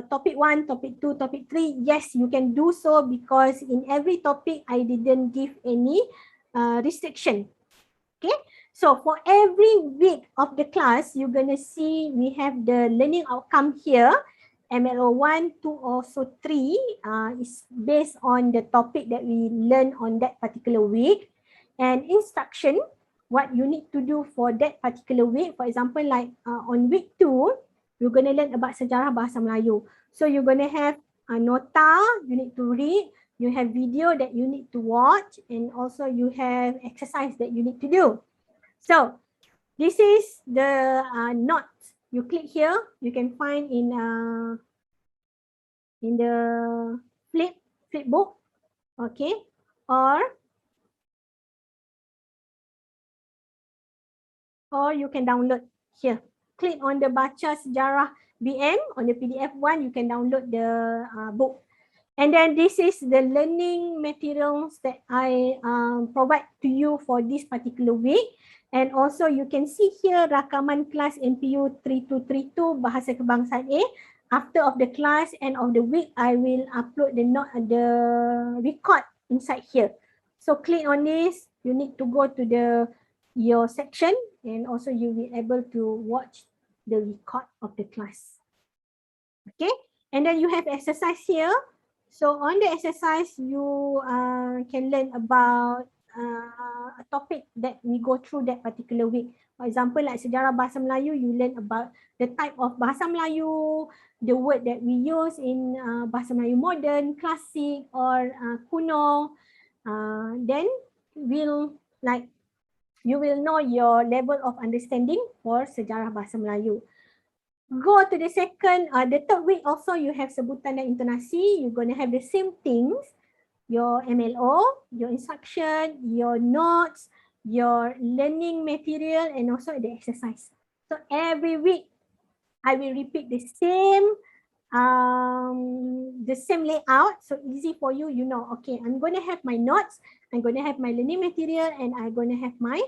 S1: topic 1, topic 2, topic 3, yes, you can do so because in every topic, I didn't give any restriction. Okay, so for every week of the class, you're going to see we have the learning outcome here. MLO 1, 2, also 3 is based on the topic that we learn on that particular week. And instruction, what you need to do for that particular week. For example, like on week 2, you're going to learn about sejarah bahasa Melayu. So you're going to have a nota you need to read. You have video that you need to watch. And also you have exercise that you need to do. So this is the notes. You click here, you can find in the flip book, okay, or you can download here. click on the Baca Sejarah BM on the PDF one, you can download the book. And then this is the learning materials that I provide to you for this particular week. And also you can see here rakaman kelas MPU3232 Bahasa Kebangsaan A. After of the class and of the week, I will upload the record inside here. So click on this. You need to go to your section, and also you will be able to watch the record of the class. Okay, and then you have exercise here. So on the exercise, you can learn about a topic that we go through that particular week. For example, like sejarah bahasa Melayu, you learn about the type of bahasa Melayu, the word that we use in bahasa Melayu modern, klasik, or kuno. Then you will know your level of understanding for sejarah bahasa Melayu. Go to the third week also, you have sebutan dan intonasi. You're going to have the same things, your MLO, your instruction, your notes, your learning material, and also the exercise. So every week, I will repeat the same layout. So easy for you, you know, okay, I'm going to have my notes, I'm going to have my learning material, and I'm going to have my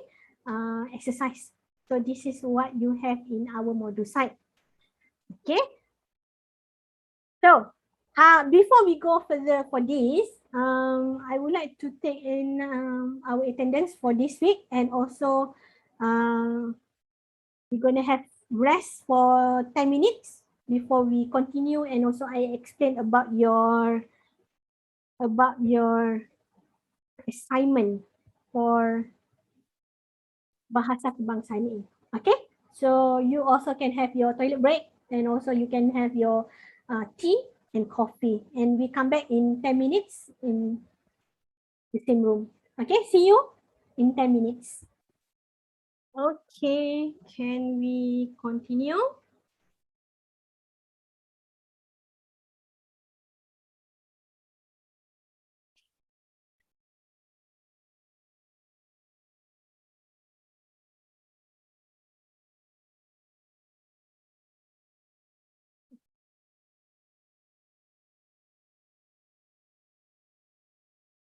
S1: exercise. So this is what you have in our module site. Okay, so before we go further for this, I would like to take in our attendance for this week, and also we're going to have rest for 10 minutes before we continue, and also I explain about your assignment for Bahasa Kebangsaan A. Okay, so you also can have your toilet break, and also you can have your tea and coffee, and we come back in 10 minutes in the same room. Okay, see you in 10 minutes. Okay, can we continue?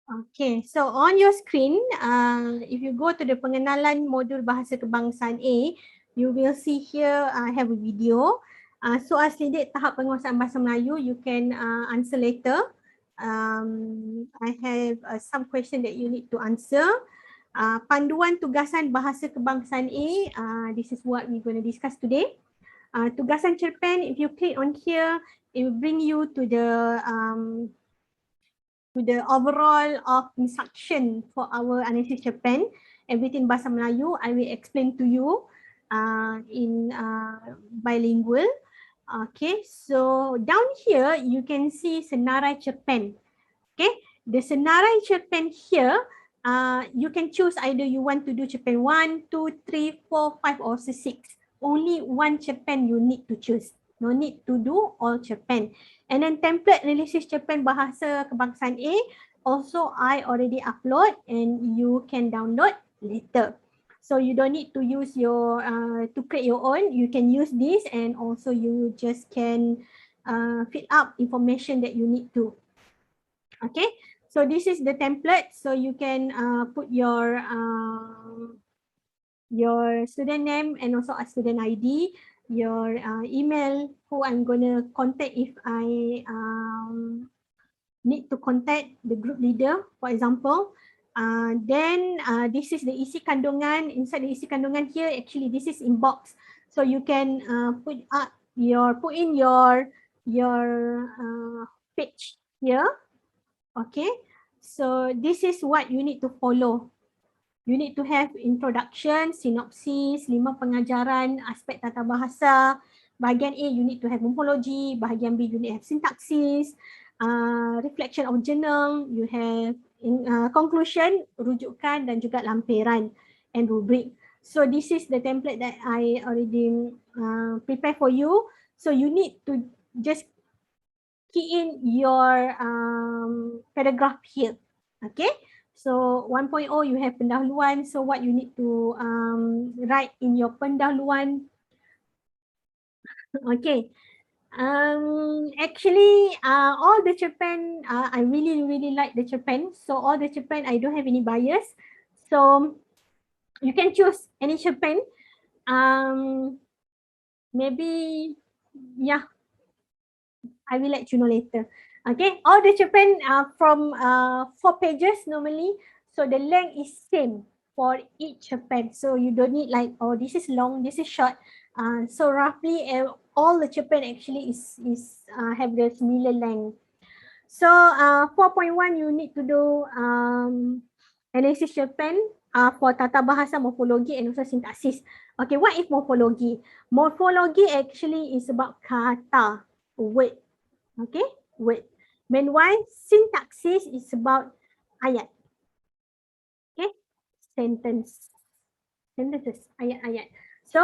S1: Okay, so on your screen, if you go to the pengenalan modul Bahasa Kebangsaan A, you will see here I have a video. Soal selidik tahap penguasaan bahasa Melayu, you can answer later. I have some question that you need to answer. Panduan tugasan Bahasa Kebangsaan A, this is what we're going to discuss today. Tugasan cerpen, if you click on here, it will bring you to the overall of instruction for our analisis cerpen. Everything Bahasa Melayu, I will explain to you in bilingual. Okay, so down here you can see senarai cerpen. Okay, the senarai cerpen here, you can choose either you want to do cerpen 1, 2, 3, 4, 5 or 6. Only one cerpen you need to choose. No need to do all cerpen. And then template analysis cerpen Bahasa Kebangsaan A, also I already upload and you can download later. So you don't need to use your, to create your own, you can use this, and also you just can fill up information that you need to. Okay, so this is the template. So you can put your student name and also a student ID, your email, who I'm going to contact if I need to contact the group leader, for example. Then this is the isi kandungan. Inside the isi kandungan here, actually this is inbox. So you can put in your page here. Okay, so this is what you need to follow. You need to have introduction, synopsis, 5 pengajaran, aspek tata bahasa. Bahagian A, you need to have morphology. Bahagian B, you need to have syntaxis, reflection of journal. You have conclusion, rujukan, dan juga lampiran and rubric. So this is the template that I already prepare for you. So you need to just key in your paragraph here. Okay, so 1.0 you have pendahuluan. So what you need to write in your pendahuluan Okay. Actually, all the Japan, I really like the Japan. So all the Japan, I don't have any bias. So you can choose any Japan. Maybe, yeah, I will let you know later. Okay, all the Japan from 4 pages normally. So the length is same for each Japan. So you don't need like, oh, this is long, this is short. So roughly all the Japan actually is have the similar length. So 4.1 you need to do analysis Japan for tata bahasa, morphology and also syntaxis. Okay, what is morphology? Morphology actually is about kata, word. Okay, word. Meanwhile, syntaxis is about ayat. Okay, sentences, ayat-ayat. So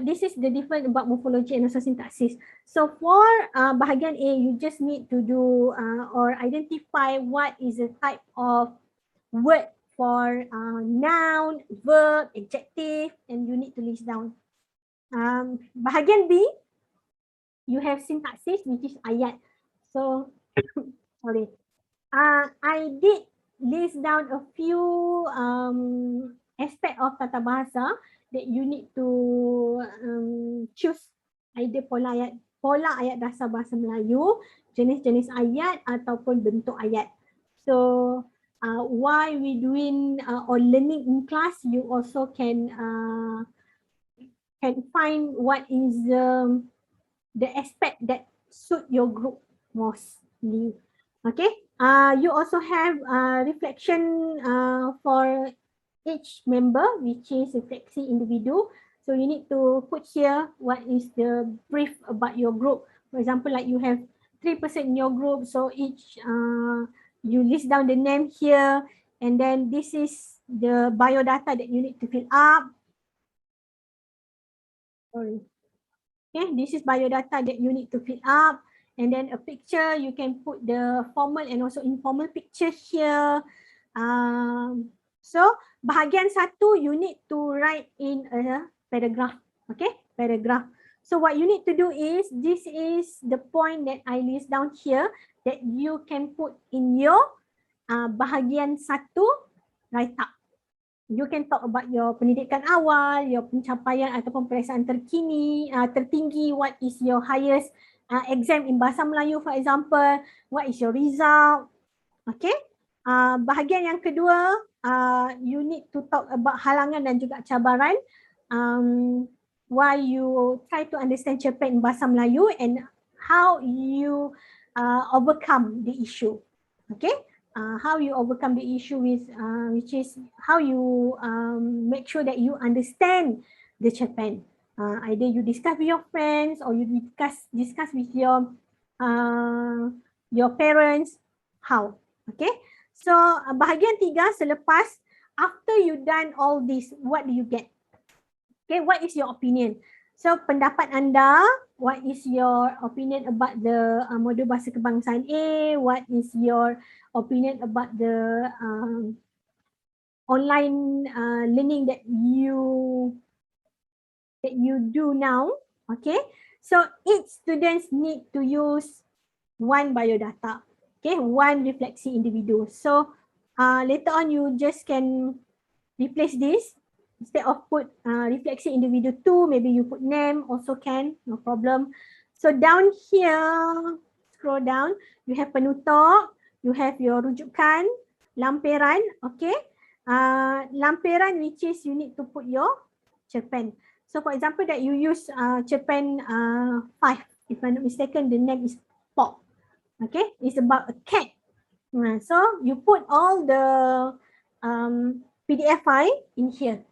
S1: this is the difference about morphology and also syntaxis. So for bahagian A, you just need to do or identify what is the type of word for noun, verb, adjective, and you need to list down. Bahagian B, you have syntaxis, which is ayat. So sorry, I did list down a few aspect of tata bahasa that you need to choose either pola ayat dasar bahasa Melayu, jenis-jenis ayat ataupun bentuk ayat. So while we doing or learning in class, you also can find what is the aspect that suit your group mostly. Okay. You also have reflection for each member, which is refleksi individu. So you need to put here what is the brief about your group. For example, like you have 3 person in your group, so each you list down the name here, and then this is the biodata that you need to fill up. Sorry. Okay, this is biodata that you need to fill up. And then a picture, you can put the formal and also informal picture here. So bahagian 1, you need to write in a paragraph. Okay, paragraph. So what you need to do is, this is the point that I list down here that you can put in your bahagian 1 write up. You can talk about your pendidikan awal, your pencapaian ataupun peperiksaan tertinggi, what is your highest exam in Bahasa Melayu for example, what is your result. Okay. Bahagian yang kedua, you need to talk about halangan dan juga cabaran. Why you try to understand Japan in Bahasa Melayu and how you overcome the issue. Okay. How you overcome the issue with which is how you make sure that you understand the Japan. Either you discuss with your friends or you discuss with your parents. How? Okay. So bahagian 3 selepas after you done all this, what do you get? Okay, what is your opinion? So pendapat anda, what is your opinion about the modul Bahasa Kebangsaan A? What is your opinion about the online learning that you do now? Okay, so each students need to use 1 biodata, okay, 1 refleksi individu. So later on you just can replace this. Instead of put refleksi individu 2, maybe you put name also can, no problem. So down here, scroll down, you have penutup, you have your rujukan, lampiran, okay. Lampiran which is you need to put your cerpen. So for example that you use cerpen 5, if I'm not mistaken, the name is Pop. Okay, it's about a cat. So you put all the PDF file in here.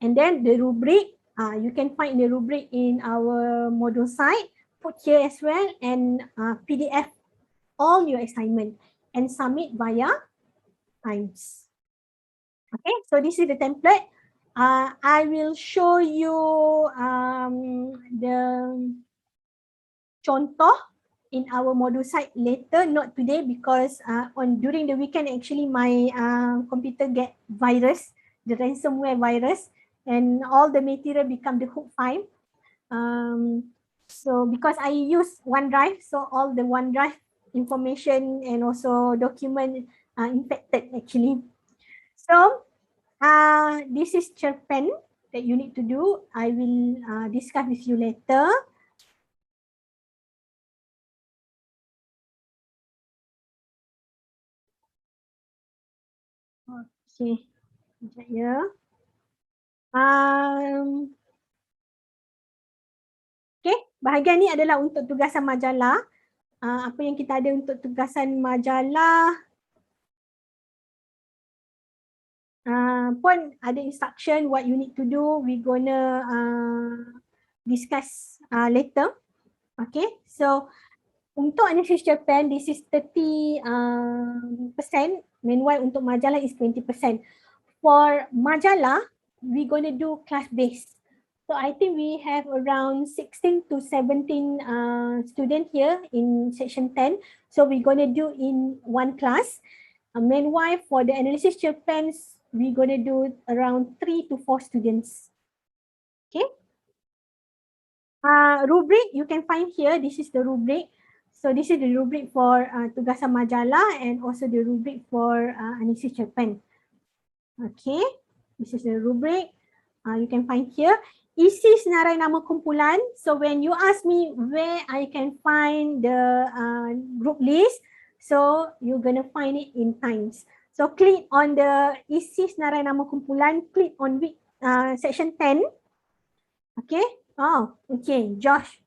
S1: And then the rubric, you can find the rubric in our module site, put here as well, and PDF all your assignment and submit via Times. Okay, so this is the template. I will show you the contoh in our module site later, not today, because during the weekend actually my computer get virus, the ransomware virus, and all the material become the hook file. So because I use OneDrive, so all the OneDrive information and also document are infected actually. So this is Cherpen that you need to do. I will discuss with you later. Okay, sekejap ya. Okay, bahagian ni adalah untuk tugasan majalah. Apa yang kita ada untuk tugasan majalah pun ada instruction what you need to do. We gonna discuss later. Okay, so untuk analisis Japan, this is 30%. Meanwhile untuk majalah is 20%. For majalah, we gonna do class based. So I think we have around 16 to 17 students here in section 10. So we gonna do in one class. Meanwhile, for the analysis Japan, we gonna do around 3 to 4 students. Okay. Rubric you can find here. This is the rubric. So this is the rubric for tugasan majalah and also the rubric for analisis Japan. Okay, this is the rubric. You can find here. Isi senarai nama kumpulan. So when you ask me where I can find the group list, so you're gonna find it in Times. So click on the isi senarai nama kumpulan. Click on section 10. Okay. Oh, okay. Josh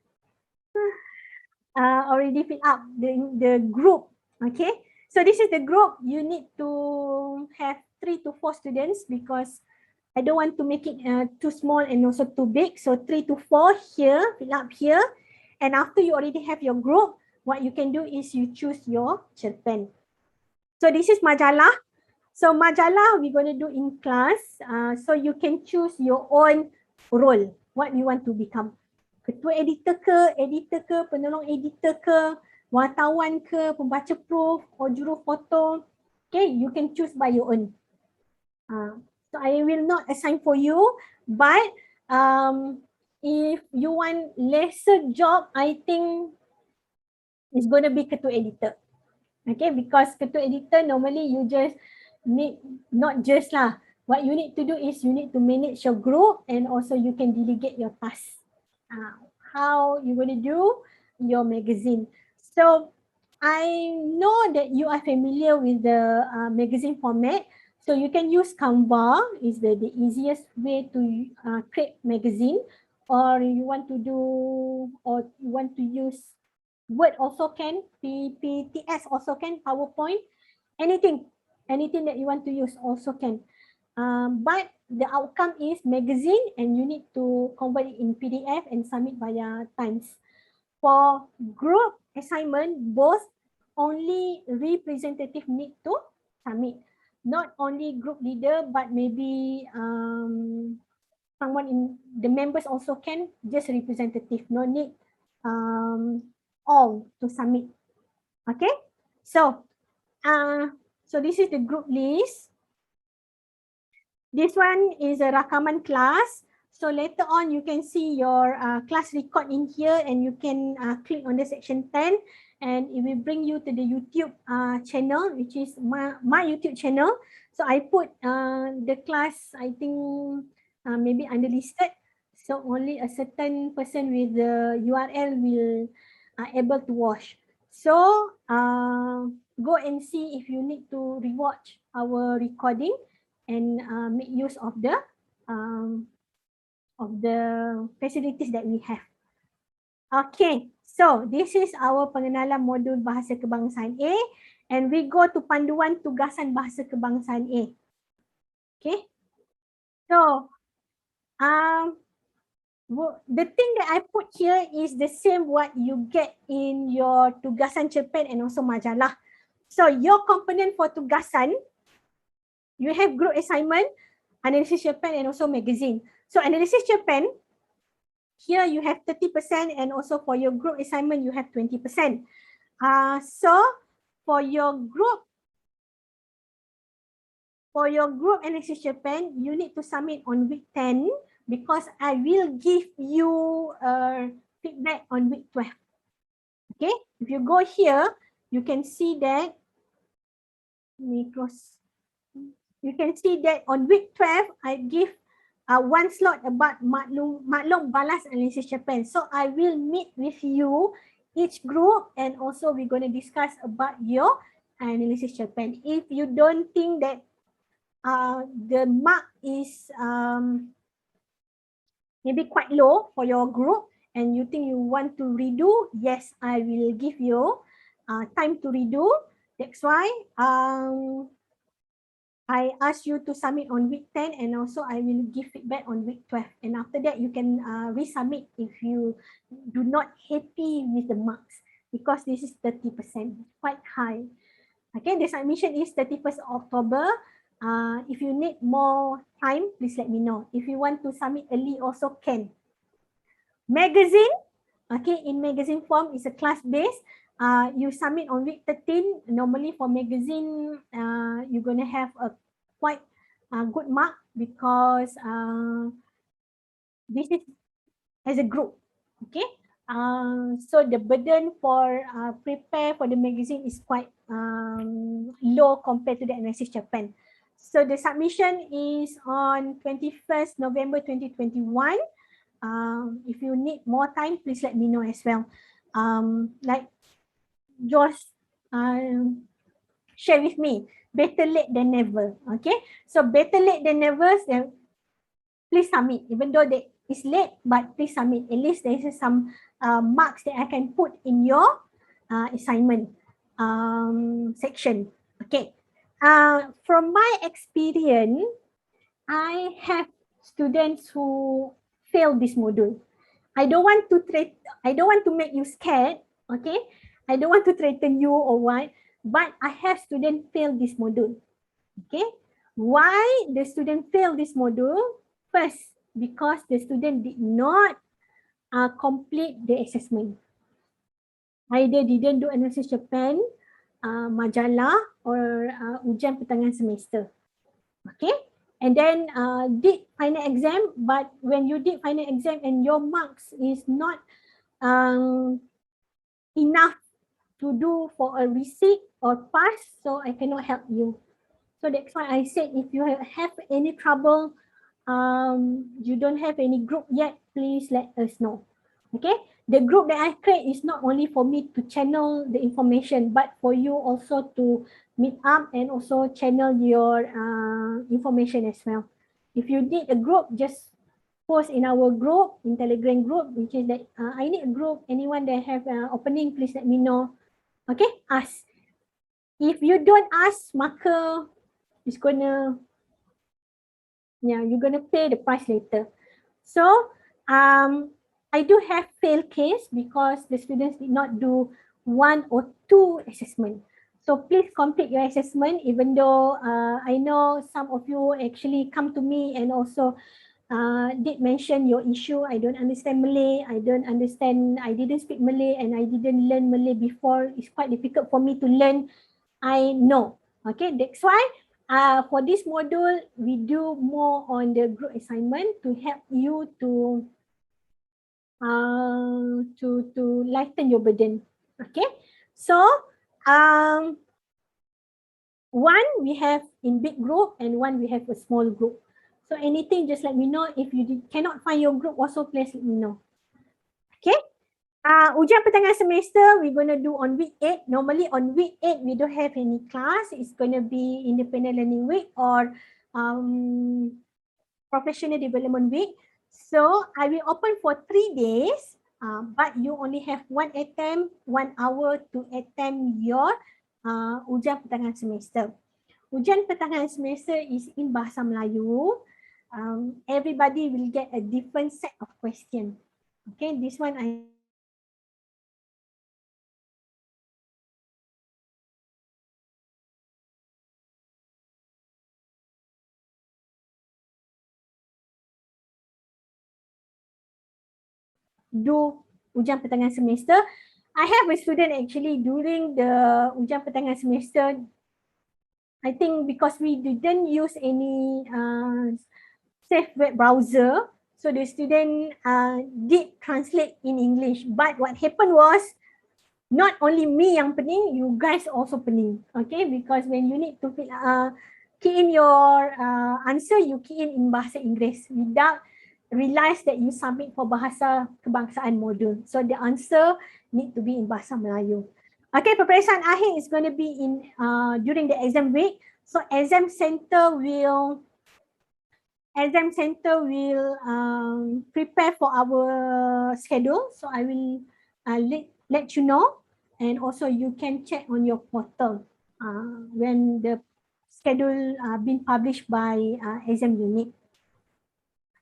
S1: already fill up the group. Okay. So this is the group. You need to have 3 to 4 students because I don't want to make it too small and also too big. So 3 to 4 here, fill up here. And after you already have your group, what you can do is you choose your cerpen. So this is majalah. So majalah we're going to do in class. So you can choose your own role, what you want to become. Ketua editor ke, penolong editor ke, wartawan ke, pembaca proof, or juru foto. Okay, you can choose by your own. So I will not assign for you, but if you want lesser job, I think it's going to be ketua editor. Okay, because ketua editor normally you just need, not just lah. What you need to do is you need to manage your group and also you can delegate your tasks. How you going to do your magazine. So I know that you are familiar with the magazine format. So you can use Canva, is the easiest way to create magazine, or you want to do, or you want to use Word also can, PPTS also can, PowerPoint, anything that you want to use also can. But the outcome is magazine and you need to convert it in PDF and submit via Times. For group assignment, both only representative need to submit. Not only group leader, but maybe someone in the members also can, just representative, no need all to submit. Okay, so this is the group list. This one is a rakaman class. So later on you can see your class record in here and you can click on the section 10 and it will bring you to the YouTube channel, which is my YouTube channel. So I put the class, I think maybe unlisted. So only a certain person with the URL will able to watch. So go and see if you need to rewatch our recording and make use of the facilities that we have. Okay, so this is our pengenalan modul Bahasa Kebangsaan A and we go to panduan tugasan Bahasa Kebangsaan A. Okay, so the thing that I put here is the same what you get in your tugasan cerpen and also majalah. So your component for tugasan, you have group assignment, analysis Japan and also magazine. So analysis Japan, here you have 30% and also for your group assignment you have 20%. So for your group analysis Japan, you need to submit on week 10 because I will give you feedback on week 12. Okay, if you go here, you can see that, let me close. You can see that on week 12, I give one slot about maklum balas analisis cerpen. So I will meet with you, each group, and also we're going to discuss about your analysis cerpen. If you don't think that the mark is maybe quite low for your group and you think you want to redo, yes, I will give you time to redo. That's why I ask you to submit on week 10 and also I will give feedback on week 12. And after that, you can resubmit if you do not happy with the marks because this is 30%, quite high. Okay, the submission is 31st October. If you need more time, please let me know. If you want to submit early also can. Magazine, okay, in magazine form is a class based. You submit on week 13. Normally for magazine, you're going to have a quite good mark because this is as a group, okay. So the burden for prepare for the magazine is quite low compared to the analysis cerpen. So the submission is on 21st November 2021. If you need more time, please let me know as well. Like Josh share with me, better late than never. Okay, so better late than never. Then please submit, even though that is late, but please submit. At least there is some marks that I can put in your assignment section. Okay. From my experience, I have students who fail this module. I don't want to make you scared, okay? I don't want to threaten you or what, but I have students fail this module, okay? Why the student fail this module? First, because the student did not complete the assessment. Either didn't do analysis cerpen, majalah, or ujian pertengahan semester, okay? And then did final exam, but when you did final exam and your marks is not enough to do for a receipt or pass, so I cannot help you. So that's why I said if you have any trouble, you don't have any group yet, please let us know. Okay, the group that I create is not only for me to channel the information, but for you also to meet up and also channel your information as well. If you need a group, just post in our group, in Telegram group, which is that I need a group. Anyone that have opening, please let me know. Okay, ask. If you don't ask, maka it's gonna, you're gonna pay the price later. So I do have fail case because the students did not do 1 or 2 assessment. So please complete your assessment, even though I know some of you actually come to me and also did mention your issue. I don't understand Malay. I didn't speak Malay and I didn't learn Malay before. It's quite difficult for me to learn. I know. Okay, that's why for this module, we do more on the group assignment to help you to lighten your burden. Okay, so one we have in big group and one we have a small group. So anything, just let me know. If you cannot find your group, also please let me know. Okay. Ujian pertengahan semester we're going to do on week 8. Normally on week 8 we don't have any class. It's going to be independent learning week or professional development week. So I will open for 3 days, but you only have 1 attempt, 1 hour to attempt your ujian pertengahan semester. Ujian pertengahan semester is in Bahasa Melayu. Everybody will get a different set of questions. Okay, this one I do ujian pertengahan semester. I have a student actually during the ujian pertengahan semester. I think because we didn't use any safe web browser, So the student did translate in English, but what happened was not only me yang pening, you guys also pening. Okay, because when you need to key in your answer, you key in Bahasa Inggeris without realize that you submit for Bahasa Kebangsaan module. So the answer need to be in Bahasa Melayu. Okay, peperiksaan akhir is going to be in during the exam week. So exam center will prepare for our schedule. So I will let you know, and also you can check on your portal when the schedule been published by exam unit.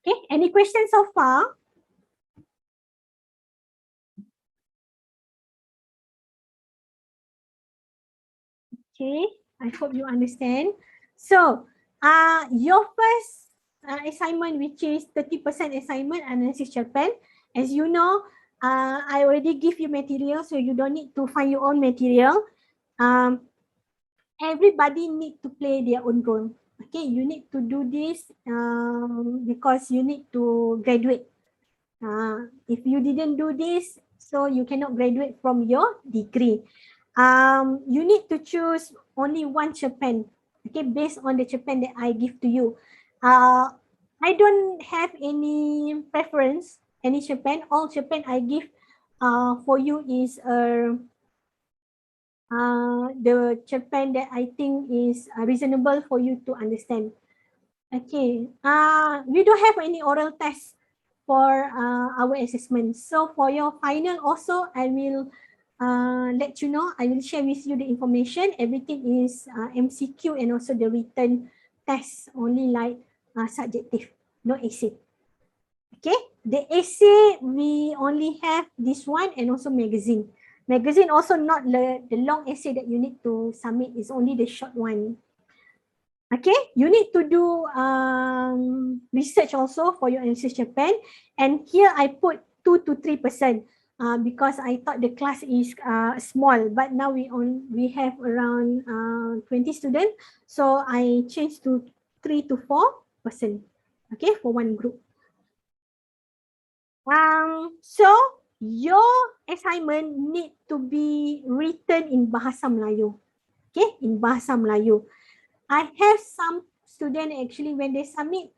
S1: Okay, any questions so far? Okay, I hope you understand. So, your first assignment, which is 30% assignment analysis Japan, as you know, I already give you material, so you don't need to find your own material. Everybody need to play their own role. Okay, you need to do this because you need to graduate. If you didn't do this, so you cannot graduate from your degree. You need to choose only one Japan, okay, based on the Japan that I give to you. I don't have any preference, any Japan. All Japan I give for you is the Japan that I think is reasonable for you to understand. Okay, we don't have any oral test for our assessment. So for your final also, I will let you know. I will share with you the information. Everything is MCQ and also the written test, only like subjective, no essay. Okay, the essay we only have this one and also magazine. Magazine also not the long essay that you need to submit, is only the short one. Okay, you need to do research also for your analysis Japan, and here I put 2 to 3% because I thought the class is small, but now we have around 20 students, so I changed to 3 to 4%. Okay, for one group. So your assignment need to be written in Bahasa Melayu. Okay, in Bahasa Melayu. I have some students actually when they submit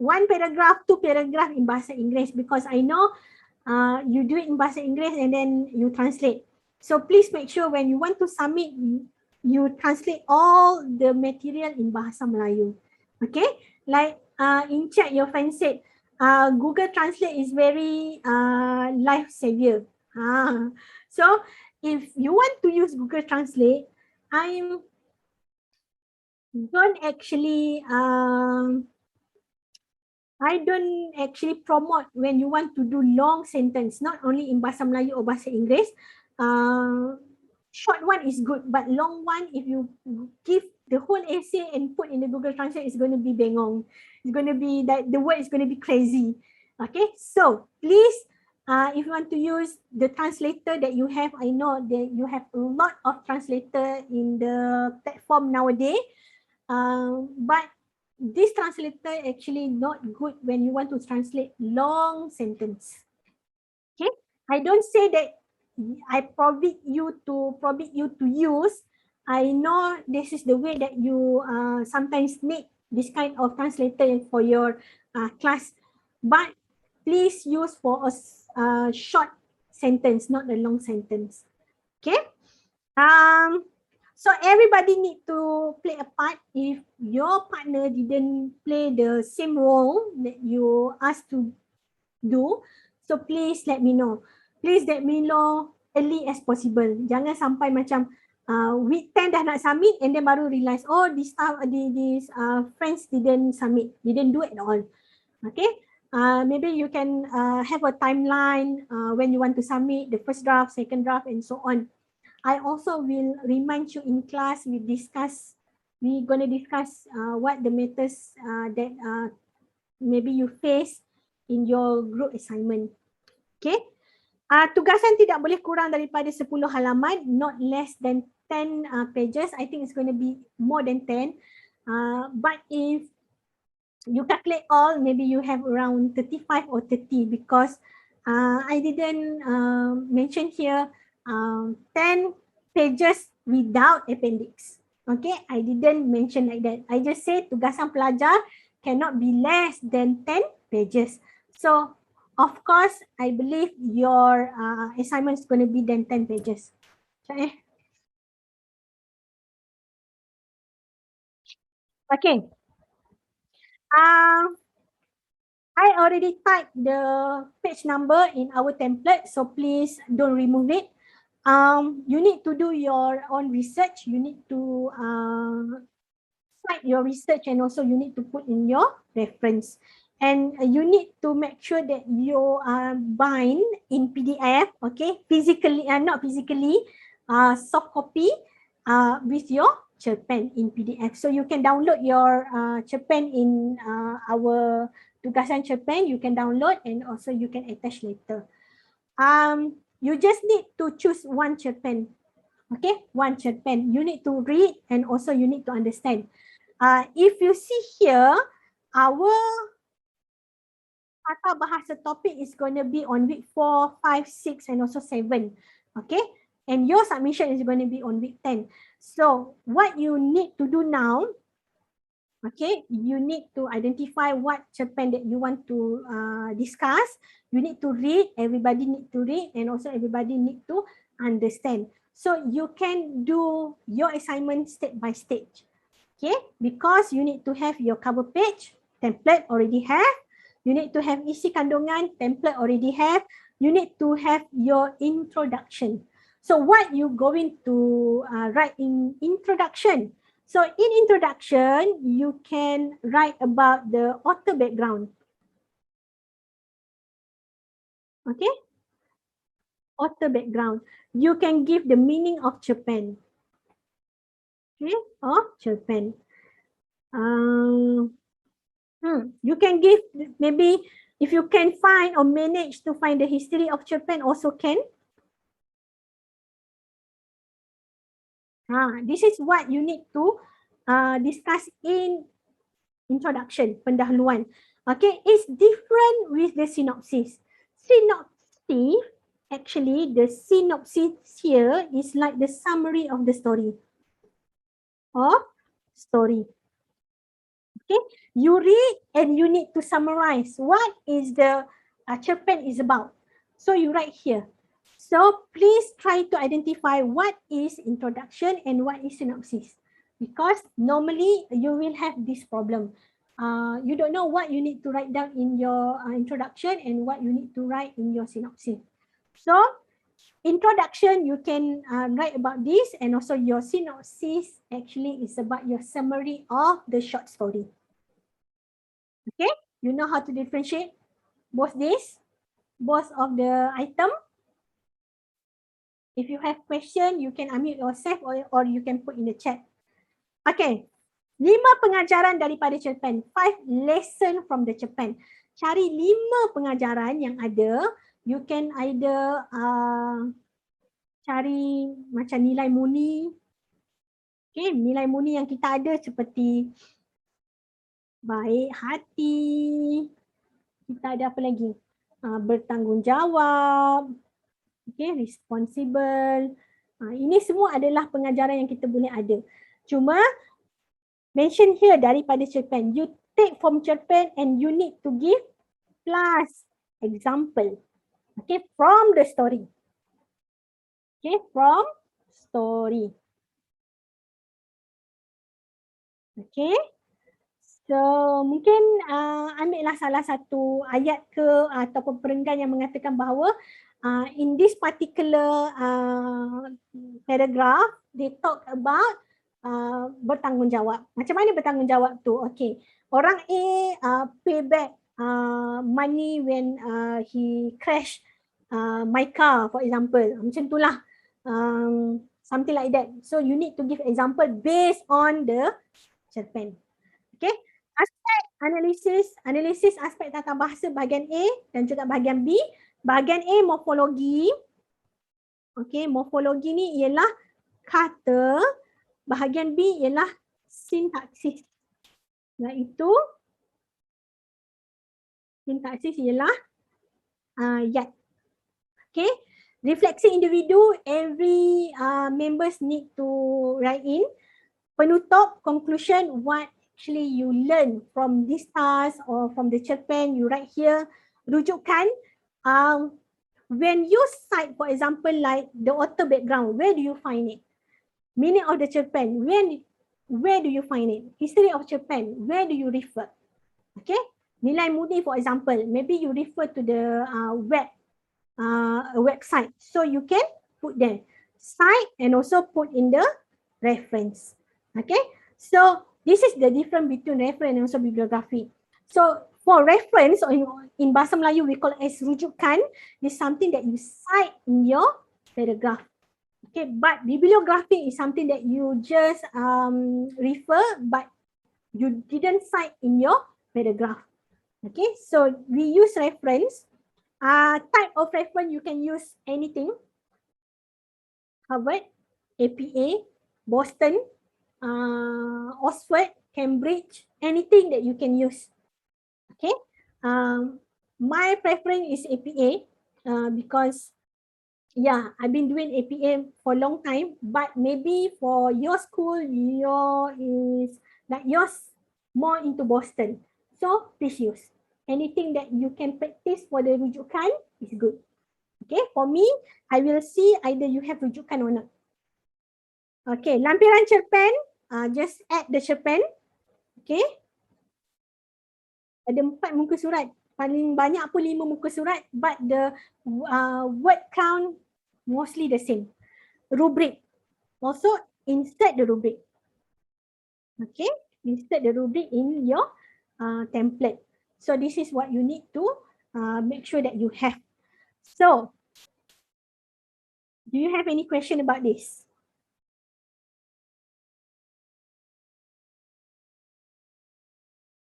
S1: 1 paragraph, 2 paragraph in Bahasa Inggeris, because I know you do it in Bahasa Inggeris and then you translate. So please make sure when you want to submit, you translate all the material in Bahasa Melayu. Okay, like in chat your friend said, Google Translate is very life savior. So if you want to use Google Translate, I don't actually promote when you want to do long sentence, not only in Bahasa Melayu or Bahasa Inggeris. Short one is good, but long one, if you give the whole essay and put in the Google Translate, it's going to be bengong. It's going to be that the word is going to be crazy. Okay, so please, if you want to use the translator that you have, I know that you have a lot of translator in the platform nowadays, but this translator actually not good when you want to translate long sentence. Okay, I don't say that I prohibit you to use. I know this is the way that you sometimes need this kind of translator for your class, but please use for a short sentence, not a long sentence. Okay. So everybody need to play a part. If your partner didn't play the same role that you asked to do, so please let me know. Please let me know early as possible. Jangan sampai macam week 10 dah nak submit and then baru realize, oh, these friends didn't submit, didn't do it at all. Okay. Maybe you can have a timeline when you want to submit the first draft, second draft, and so on. I also will remind you in class, we're going to discuss what the matters that maybe you face in your group assignment. Okay. Tugasan tidak boleh kurang daripada 10 halaman, not less than 10 pages. I think it's going to be more than 10. But if you calculate all, maybe you have around 35 or 30 because I didn't mention here 10 pages without appendix. Okay, I didn't mention like that. I just say tugasan pelajar cannot be less than 10 pages. So, of course, I believe your assignment is going to be then 10 pages. Okay. Okay. I already typed the page number in our template, so please don't remove it. You need to do your own research. You need to cite your research, and also you need to put in your reference. And you need to make sure that you bind in PDF, okay? Physically, not physically, soft copy with your cerpen in PDF. So you can download your cerpen in our tugasan cerpen. You can download and also you can attach later. You just need to choose one cerpen. Okay, one cerpen. You need to read and also you need to understand. If you see here, our tata bahasa topic is going to be on week 4, 5, 6 and also 7. Okay, and your submission is going to be on week 10. So what you need to do now, okay, you need to identify what cerpen that you want to discuss. You need to read, everybody need to read, and also everybody need to understand. So you can do your assignment step by stage. Okay, because you need to have your cover page, template already have. You need to have isi kandungan, template already have. You need to have your introduction. So what you going to write in introduction? So in introduction, you can write about the author background. Okay, author background. You can give the meaning of cerpen. Okay, of cerpen. You can give maybe if you can find or manage to find the history of cerpen also can. This is what you need to discuss in introduction, pendahuluan. Okay, it's different with the synopsis. Synopsis, actually the synopsis here is like the summary of the story. Okay, you read and you need to summarize what is the cerpen is about. So you write here. So please try to identify what is introduction and what is synopsis, because normally you will have this problem. You don't know what you need to write down in your introduction and what you need to write in your synopsis. So introduction, you can write about this, and also your synopsis actually is about your summary of the short story. Okay, you know how to differentiate both this, both of the item. If you have question, you can unmute yourself or you can put in the chat. Okay, 5 pengajaran daripada cerpen. 5 lesson from the cerpen. Cari 5 pengajaran yang ada. You can either cari macam nilai muni. Okay, nilai muni yang kita ada seperti baik hati. Kita ada apa lagi? Bertanggungjawab. Okay, responsible. Ini semua adalah pengajaran yang kita boleh ada. Cuma mention here daripada cerpen. You take from cerpen and you need to give plus example. Okay, from the story. Okay, from story. Okay. So mungkin ambillah salah satu ayat ke ataupun perenggan yang mengatakan bahawa in this particular paragraph, they talk about bertanggungjawab. Macam mana bertanggungjawab tu? Okay, orang A pay back money when he crash my car, for example. Macam itulah, something like that. So you need to give example based on the cerpen. Okay, aspek analisis aspek tata bahasa bahagian A dan juga bahagian B. Bahagian A morfologi. Okay, morfologi ni ialah kata. Bahagian B ialah sintaksis, iaitu Sintaksis ialah ayat. Okay. Refleksi individu, every members need to write in. Penutup, conclusion, what actually you learn from this task or from the cerpen, you write here. Rujukan, when you cite, for example, like the author background, where do you find it? Meaning of the cerpen, where do you find it? History of cerpen, where do you refer? Okay. Nilai mudi, for example, maybe you refer to the website. So you can put there cite and also put in the reference. Okay. So this is the difference between reference and also bibliography. So for reference, or in Bahasa Melayu we call it as rujukan, is something that you cite in your paragraph. Okay, but bibliography is something that you just refer but you didn't cite in your paragraph. Okay, so we use reference. Type of reference, you can use anything. Harvard, APA, Boston, Oxford, Cambridge, anything that you can use. Okay, my preference is APA because I've been doing APA for a long time, but maybe for your school, yours more into Boston. So please use anything that you can practice for the rujukan is good. Okay, for me, I will see either you have rujukan or not. Okay, lampiran cerpen, just add the cerpen. Okay, ada 4 muka surat. Paling banyak pun 5 muka surat, but the word count mostly the same. Rubric, also insert the rubric. Okay, insert the rubric in your template. So this is what you need to make sure that you have. So, do you have any question about this?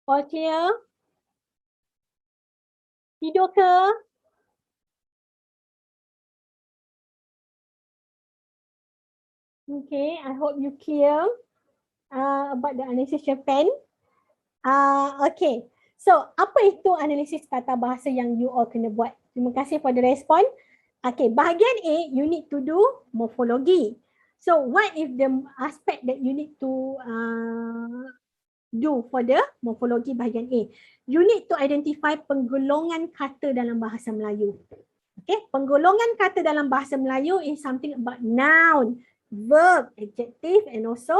S1: All clear? Tidur ke? Okay, I hope you clear about the analysis cerpen. Okay, so apa itu analisis tata bahasa yang you all kena buat? Terima kasih for the respon. Okay, bahagian A, you need to do morphology. So what is the aspect that you need to do for the morphology bahagian A? You need to identify penggolongan kata dalam bahasa Melayu. Okay, penggolongan kata dalam bahasa Melayu is something about noun, verb, adjective and also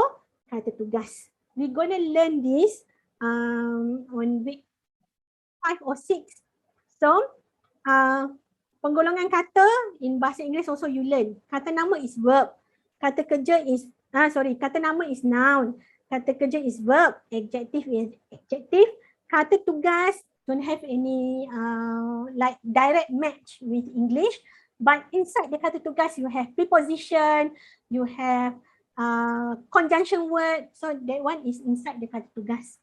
S1: kata tugas. We're going to learn this on week 5 or 6. So, penggolongan kata in bahasa Inggeris also you learn. Kata nama is verb. Kata kerja is, kata nama is noun. Kata kerja is verb. Adjective is adjective. Kata tugas don't have any like direct match with English. But inside the kata tugas you have preposition, you have conjunction word. So that one is inside the kata tugas.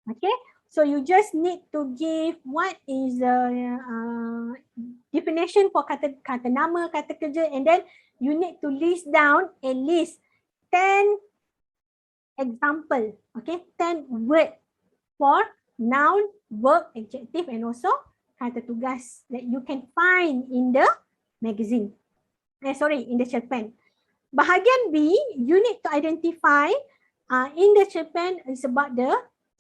S1: Okay. So you just need to give what is the definition for kata nama, kata kerja, and then you need to list down at least 10 example, okay, 10 word for noun, verb, adjective, and also kata tugas that you can find in the magazine. In the cerpen. Bahagian B, you need to identify in the cerpen is about the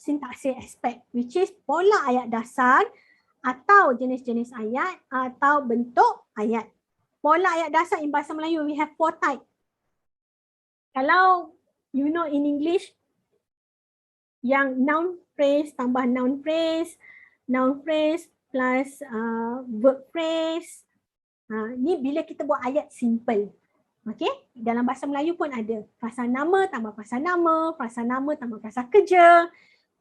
S1: sintaksis aspect, which is pola ayat dasar atau jenis-jenis ayat atau bentuk ayat. Pola ayat dasar in bahasa Melayu, we have 4 type. Kalau you know in English, yang noun phrase tambah noun phrase plus verb phrase. Ni bila kita buat ayat simple. Okay, dalam bahasa Melayu pun ada frasa nama tambah frasa nama, frasa nama tambah frasa kerja,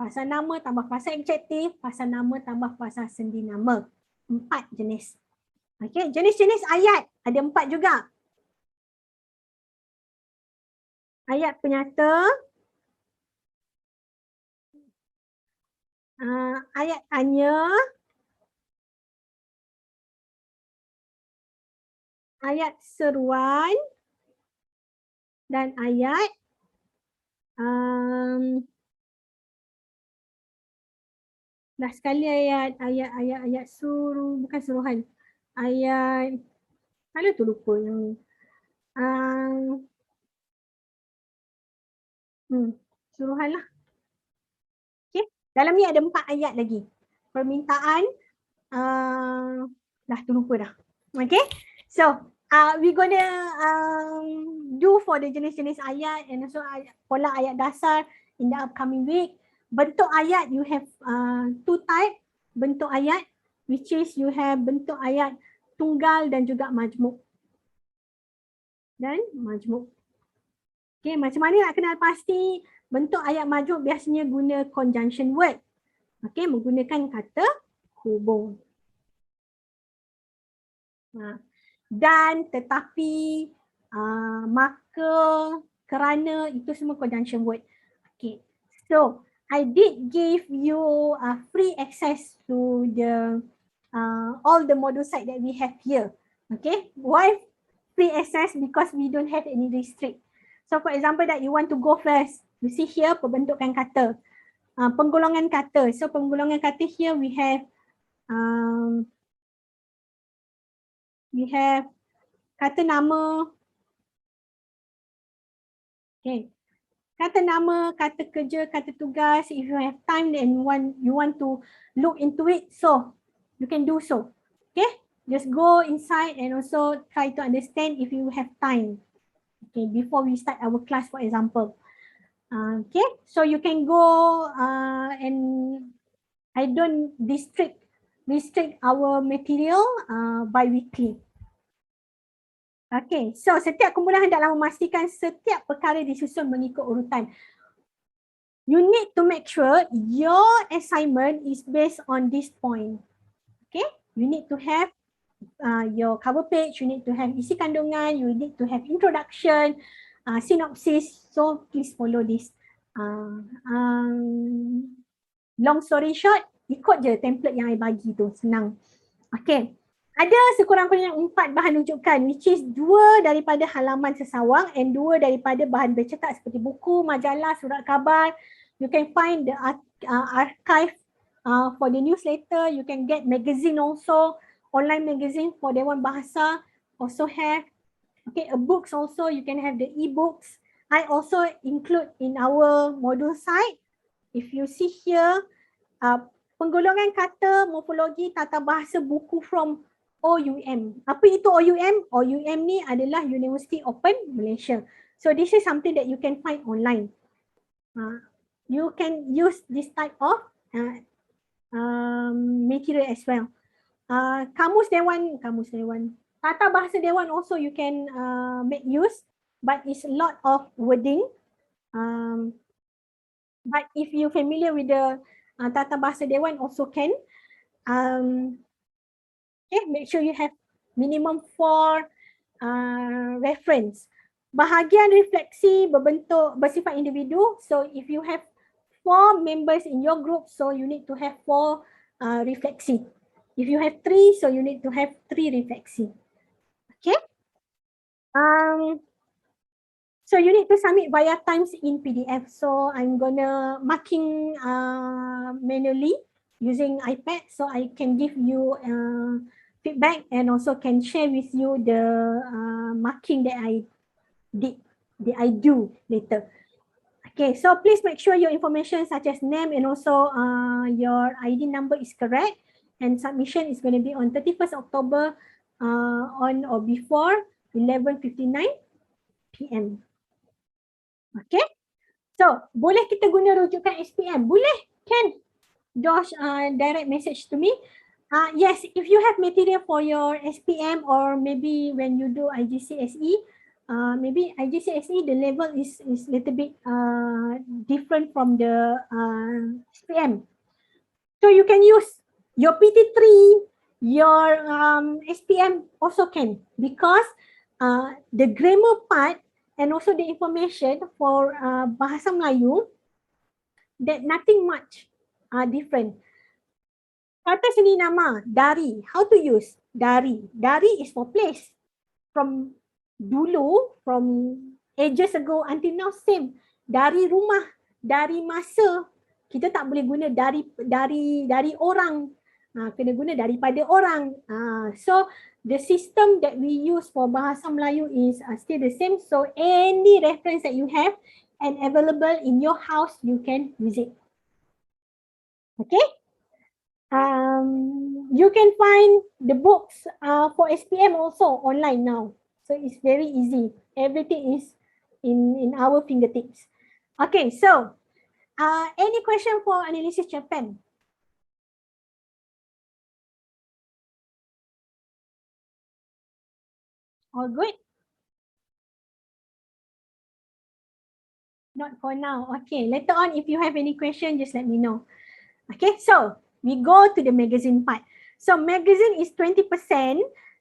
S1: frasa nama tambah frasa adjektif, frasa nama tambah frasa sendi nama. 4 jenis. Okay, jenis-jenis ayat ada 4 juga. Ayat penyata, ayat tanya, ayat seruan dan ayat Last sekali ayat suruh, bukan suruhan. Ayat, mana tu lupa yang ni. Suruhan lah. Okay. Dalam ni ada 4 ayat lagi. Permintaan, dah tu lupa dah. Okay. So, we gonna do for the jenis-jenis ayat and also pola ayat dasar in the upcoming week. Bentuk ayat you have 2 type bentuk ayat, which is you have bentuk ayat tunggal dan juga majmuk. Okay, macam mana nak kenal pasti bentuk ayat majmuk? Biasanya guna conjunction word. Okay, menggunakan kata hubung. Dan, tetapi, maka, kerana, itu semua conjunction word. Okay, so I did give you free access to the all the module site that we have here. Okay, why free access? Because we don't have any restrict. So for example that you want to go first, you see here pembentukan kata, penggolongan kata. So penggolongan kata here we have kata nama. Okay. Kata nama, kata kerja, kata tugas. If you have time and you want to look into it, so you can do so. Okay, just go inside and also try to understand if you have time. Okay, before we start our class, for example. Okay, so you can go and I don't restrict our material bi-weekly. Okay, so setiap kumpulan hendaklah memastikan setiap perkara disusun mengikut urutan. You need to make sure your assignment is based on this point. Okay, you need to have your cover page, you need to have isi kandungan, you need to have introduction, synopsis. So please follow this. Long story short, ikut je template yang I bagi tu, senang. Okay. Ada sekurang-kurangnya 4 bahan rujukan, which is 2 daripada halaman sesawang and 2 daripada bahan bercetak seperti buku, majalah, surat khabar. You can find the archive for the newsletter. You can get magazine also, online magazine for Dewan Bahasa also have. Okay, books also, you can have the e-books. I also include in our module site. If you see here, penggolongan kata, morfologi, tata bahasa, buku from OUM. Apa itu OUM? OUM ni adalah University Open Malaysia. So this is something that you can find online. You can use this type of material as well. Kamus Dewan. Tata bahasa Dewan also you can make use, but it's a lot of wording. But if you're familiar with the Tata bahasa Dewan also can. Okay, make sure you have minimum 4 reference. Bahagian refleksi bersifat individu. So if you have 4 members in your group, so you need to have 4 refleksi. If you have 3, so you need to have 3 refleksi. Okay. So you need to submit via times in PDF. So I'm gonna marking manually using iPad, so I can give you feedback and also can share with you the marking that I do later. Okay, so please make sure your information such as name and also your ID number is correct, and submission is going to be on 31st October on or before 11:59 PM. Okay, so boleh kita guna rujukan SPM? Boleh, can. Josh direct message to me. Yes, if you have material for your SPM or maybe when you do IGCSE, maybe IGCSE the level is little bit different from the SPM. So you can use your PT3, your SPM also can, because the grammar part and also the information for Bahasa Melayu, that nothing much different. Kata seni nama, dari. How to use? Dari. Dari is for place. From dulu, from ages ago until now same. Dari rumah, dari masa, kita tak boleh guna dari orang. Kena guna daripada orang. So the system that we use for Bahasa Melayu is still the same. So any reference that you have and available in your house, you can use it. Okay. You can find the books for SPM also online now. So it's very easy. Everything is in our fingertips. Okay, so any question for analysis Japan? All good? Not for now. Okay, later on if you have any question, just let me know. Okay, so we go to the magazine part. So magazine is 20%.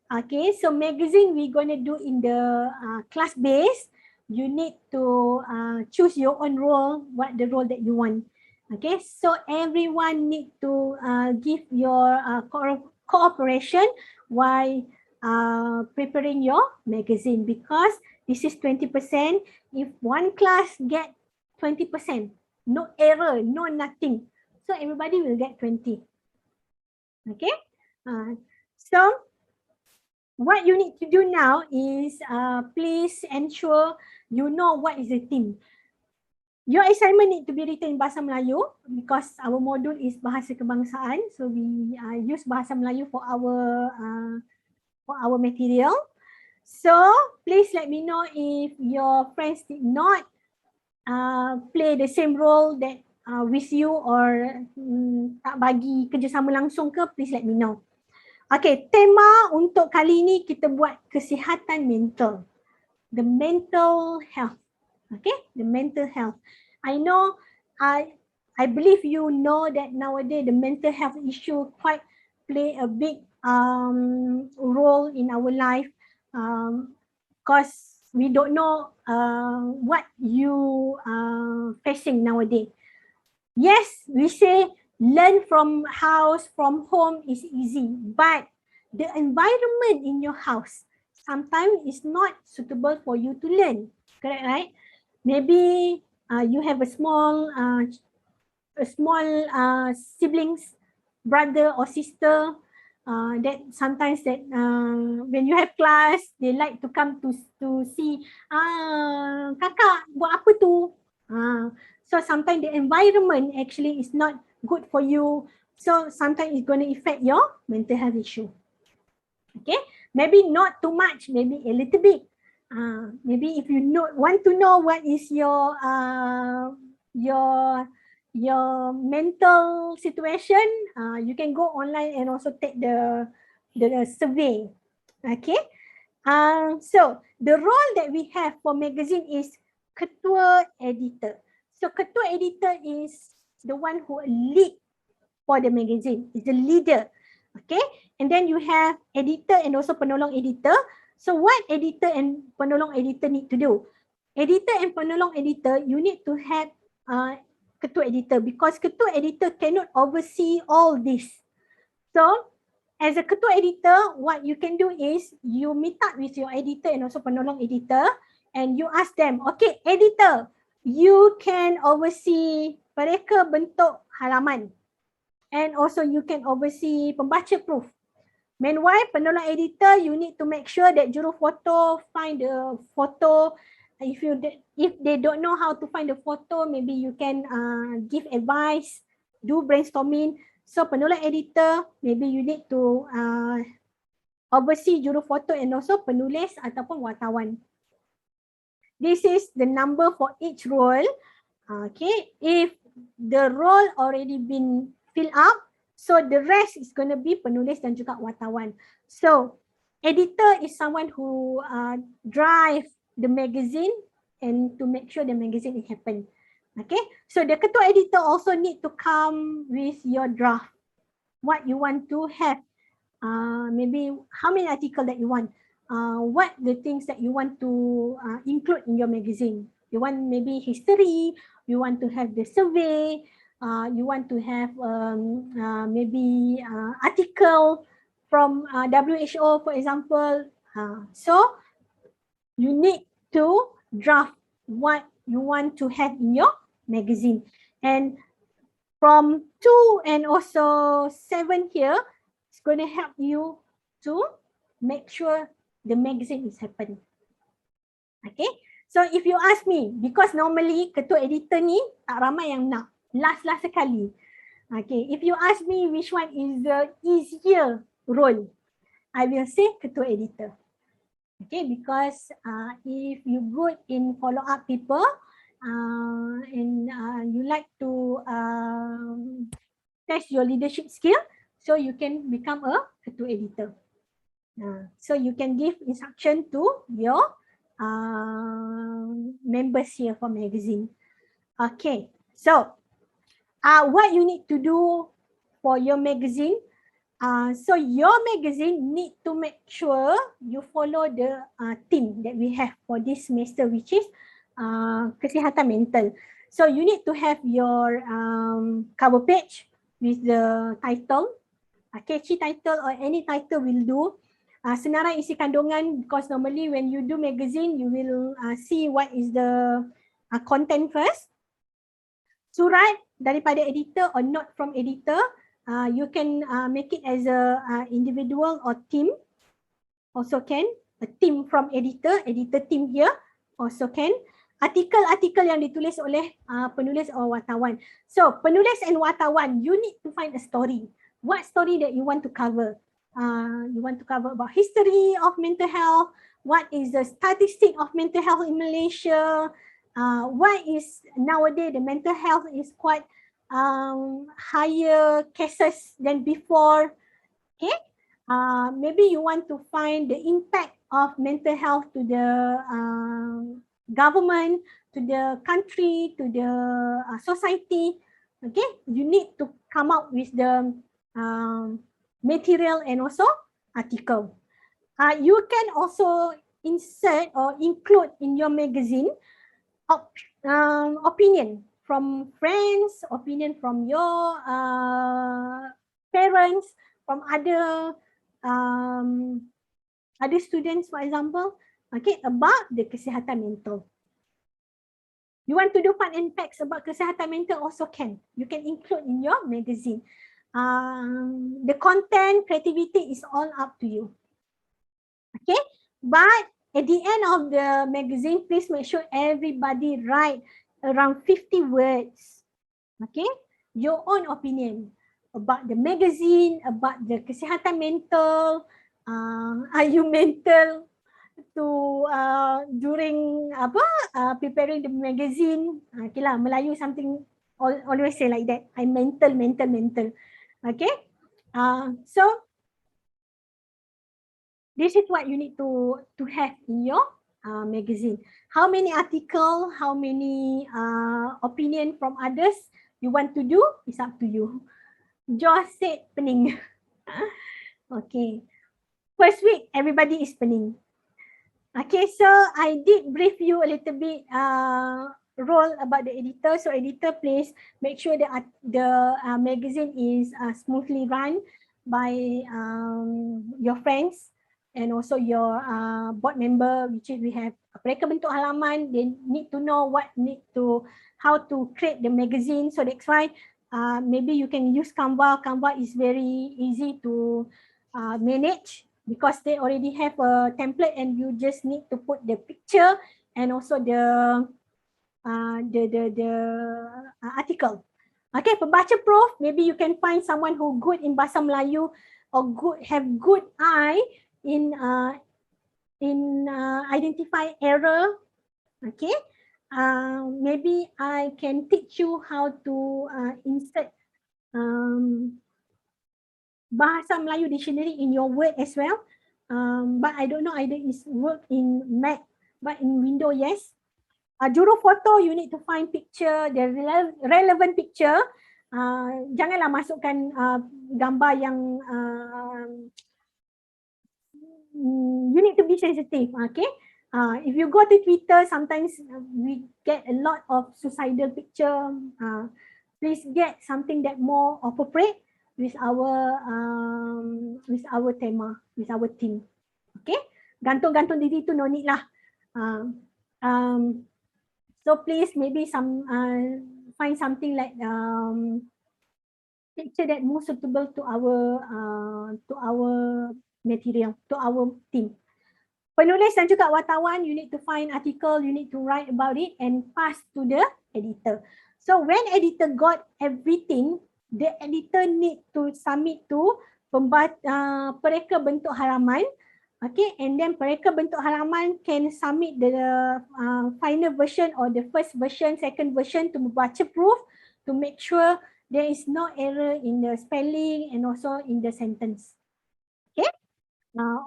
S1: Okay, so magazine we're going to do in the class base. You need to choose your own role, what the role that you want. Okay, so everyone need to give your cooperation while preparing your magazine, because this is 20%. If one class get 20%, no error, no nothing. So everybody will get 20. Okay. So what you need to do now is please ensure you know what is the theme. Your assignment need to be written in Bahasa Melayu because our module is Bahasa Kebangsaan. So we use Bahasa Melayu for our material. So please let me know if your friends did not play the same role that with you or tak bagi kerjasama langsung ke, please let me know. Okay, tema untuk kali ini kita buat kesihatan mental. The mental health. Okay, the mental health. I know, I believe you know that nowadays the mental health issue quite play a big role in our life, because we don't know what you are facing nowadays. Yes, we say learn from house, from home is easy, but the environment in your house sometimes is not suitable for you to learn. Correct, right? Maybe you have a small siblings, brother or sister, that sometimes that when you have class, they like to come to see, kakak buat apa tu? So sometimes the environment actually is not good for you. So sometimes it's going to affect your mental health issue. Okay, maybe not too much, maybe a little bit. Maybe if you want to know what is your mental situation, you can go online and also take the survey. Okay, so the role that we have for magazine is ketua editor. So ketua editor is the one who lead for the magazine, is the leader. Okay, and then you have editor and also penolong editor. So what editor and penolong editor need to do? Editor and penolong editor, you need to have ketua editor, because ketua editor cannot oversee all this. So as a ketua editor, what you can do is you meet up with your editor and also penolong editor and you ask them, okay, editor, you can oversee mereka bentuk halaman. And also you can oversee pembaca proof. Meanwhile, penolong editor, you need to make sure that juru foto find the photo. If they don't know how to find the photo, maybe you can give advice, do brainstorming. So penolong editor, maybe you need to oversee juru foto and also penulis ataupun wartawan. This is the number for each role. Okay, if the role already been filled up, so the rest is going to be penulis dan juga wartawan. So editor is someone who drive the magazine and to make sure the magazine is happen. Okay, so the ketua editor also need to come with your draft. What you want to have, maybe how many articles that you want, what the things that you want to include in your magazine. You want maybe history, you want to have the survey, you want to have maybe article from WHO, for example. So you need to draft what you want to have in your magazine. And from 2 and also 7 here, it's going to help you to make sure the magazine is happening. Okay, so if you ask me, because normally ketua editor ni tak ramai yang nak, last sekali. Okay, if you ask me which one is the easier role, I will say ketua editor. Okay, because if you good in follow up people and you like to test your leadership skill, so you can become a ketua editor. So you can give instruction to your members here for magazine. Okay, so what you need to do for your magazine, so your magazine need to make sure you follow the theme that we have for this semester, which is kesihatan mental. So you need to have your cover page with the title, catchy title or any title will do. Senarai isi kandungan, because normally when you do magazine, you will see what is the content first. Surat daripada editor or not from editor, you can make it as a individual or team, also can. A team from editor team here, also can. Artikel-artikel yang ditulis oleh penulis atau wartawan. So penulis and wartawan, you need to find a story. What story that you want to cover? You want to cover about history of mental health, what is the statistic of mental health in Malaysia, why is nowadays the mental health is quite higher cases than before. Okay, maybe you want to find the impact of mental health to the government, to the country, to the society. Okay, you need to come up with the material and also article. You can also insert or include in your magazine opinion from friends, opinion from your parents, from other students, for example, okay, about the kesihatan mental. You want to do fun and facts about kesihatan mental also can. You can include in your magazine. The content, creativity is all up to you. Okay, but at the end of the magazine, please make sure everybody write around 50 words. Okay, your own opinion about the magazine, about the kesihatan mental. Are you mental to during preparing the magazine? Okay lah, Melayu something always say like that. I mental. Okay, so this is what you need to have in your magazine. How many article, how many opinion from others you want to do is up to you. Just said pening. Okay, first week everybody is pening. Okay, so I did brief you a little bit role about the editor. So editor, please make sure that the magazine is smoothly run by your friends and also your board member, which is we have mereka bentuk halaman. They need to know how to create the magazine. So that's why maybe you can use Canva. Canva is very easy to manage, because they already have a template and you just need to put the picture and also the article. Okay, pembaca prof, maybe you can find someone who good in Bahasa Melayu or have good eye in identify error. Okay, maybe I can teach you how to insert Bahasa Melayu dictionary in your Word as well. But I don't know either it's work in Mac, but in Windows, yes. Juru foto, you need to find picture, the relevant picture. Janganlah masukkan gambar yang you need to be sensitive, okay? If you go to Twitter, sometimes we get a lot of suicidal picture. Please get something that more appropriate with our tema, with our team. Okay, gantung-gantung diri tu no need lah. So please maybe find something like picture that more suitable to our material, to our team. Penulis dan juga wartawan, you need to find article, you need to write about it and pass to the editor. So when editor got everything, the editor need to submit to pereka bentuk halaman. Okay, and then pereka bentuk halaman can submit the final version or the first version, second version to membaca proof to make sure there is no error in the spelling and also in the sentence. Okay.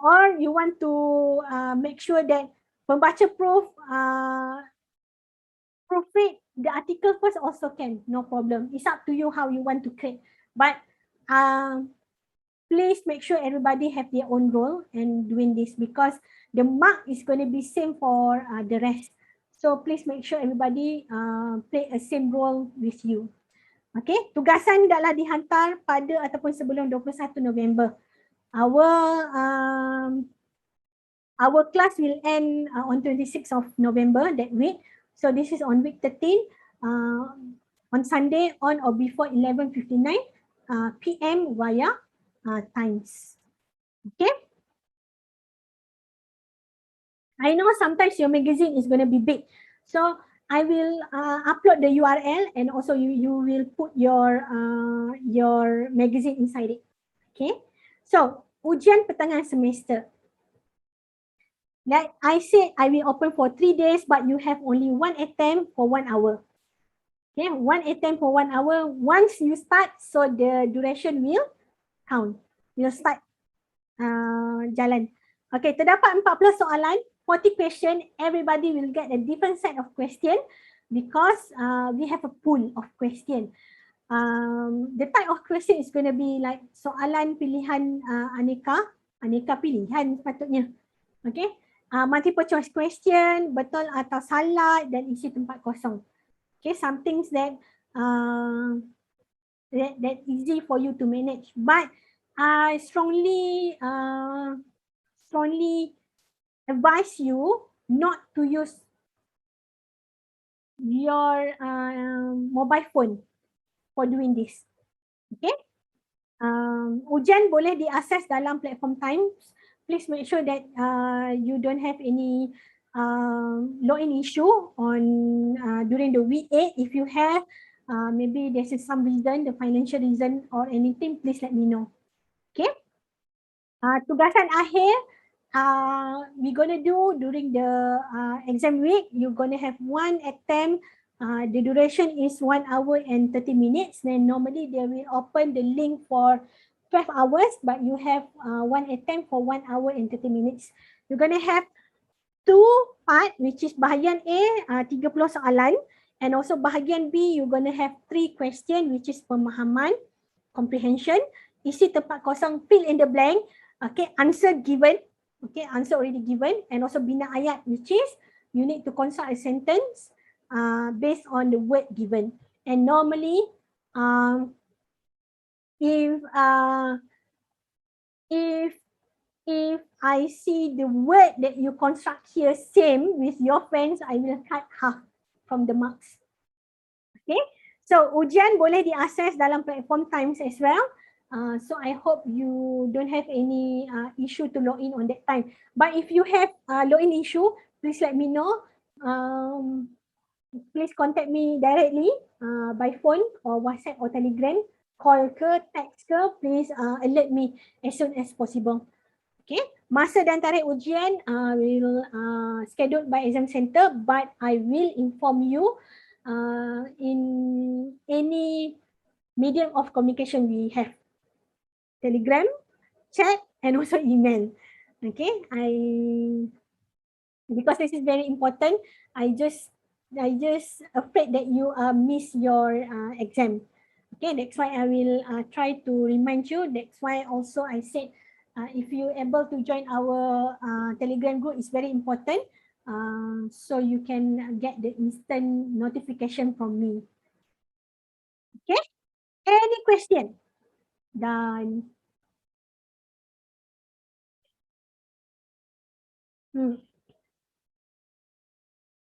S1: Or you want to make sure that pembaca proof proofread the article first also can, no problem. It's up to you how you want to create. But please make sure everybody have their own role in doing this because the mark is going to be same for the rest. So please make sure everybody play a same role with you. Okay, tugasan hendaklah dihantar pada ataupun sebelum 21 November. Our class will end on 26th of November that week. So this is on week 13 on Sunday on or before 11:59 PM via Times. Okay. I know sometimes your magazine is going to be big. So I will upload the URL and also you will put your magazine inside it. Okay. So, ujian pertengahan semester. Like I said, I will open for 3 days, but you have only one attempt for 1 hour. Okay, one attempt for 1 hour. Once you start, so the duration will count. Will start jalan. Okay, terdapat 40 soalan, 40 question. Everybody will get a different set of question because we have a pool of question. The type of question is going to be like soalan pilihan aneka pilihan sepatutnya. Okay, multiple choice question, betul atau salah dan isi tempat kosong. Okay, some things that that easy for you to manage. But I strongly advise you not to use your mobile phone for doing this. Okay. Ujian boleh diakses dalam platform Times. Please make sure that you don't have any login issue on during the week 8. If you have, maybe there's some reason, the financial reason or anything, please let me know. Okay. Tugasan akhir, we're gonna do during the exam week. You're gonna have one attempt. The duration is 1 hour and 30 minutes. Then normally they will open the link for 12 hours, but you have one attempt for 1 hour and 30 minutes. You're gonna have 2 part, which is bahagian A, 30 soalan, and also bahagian B, you're gonna have 3 question, which is pemahaman, comprehension, isi tempat kosong, fill in the blank, okay, answer given, okay, answer already given, and also bina ayat, which is you need to construct a sentence based on the word given. And normally, if I see the word that you construct here same with your friends, I will cut half from the marks. Okay, so ujian boleh diakses dalam platform Times as well. So I hope you don't have any issue to log in on that time. But if you have login issue, please let me know. Please contact me directly by phone or WhatsApp or Telegram, call ke, text ke, please alert me as soon as possible. Okay, masa dan tarikh ujian will scheduled by exam center, but I will inform you in any medium of communication we have. Telegram, chat, and also email. Okay, because this is very important, I just afraid that you miss your exam. Okay, that's why I will try to remind you. That's why also I said if you able to join our Telegram group, is very important. So you can get the instant notification from me. Okay, any question? Done.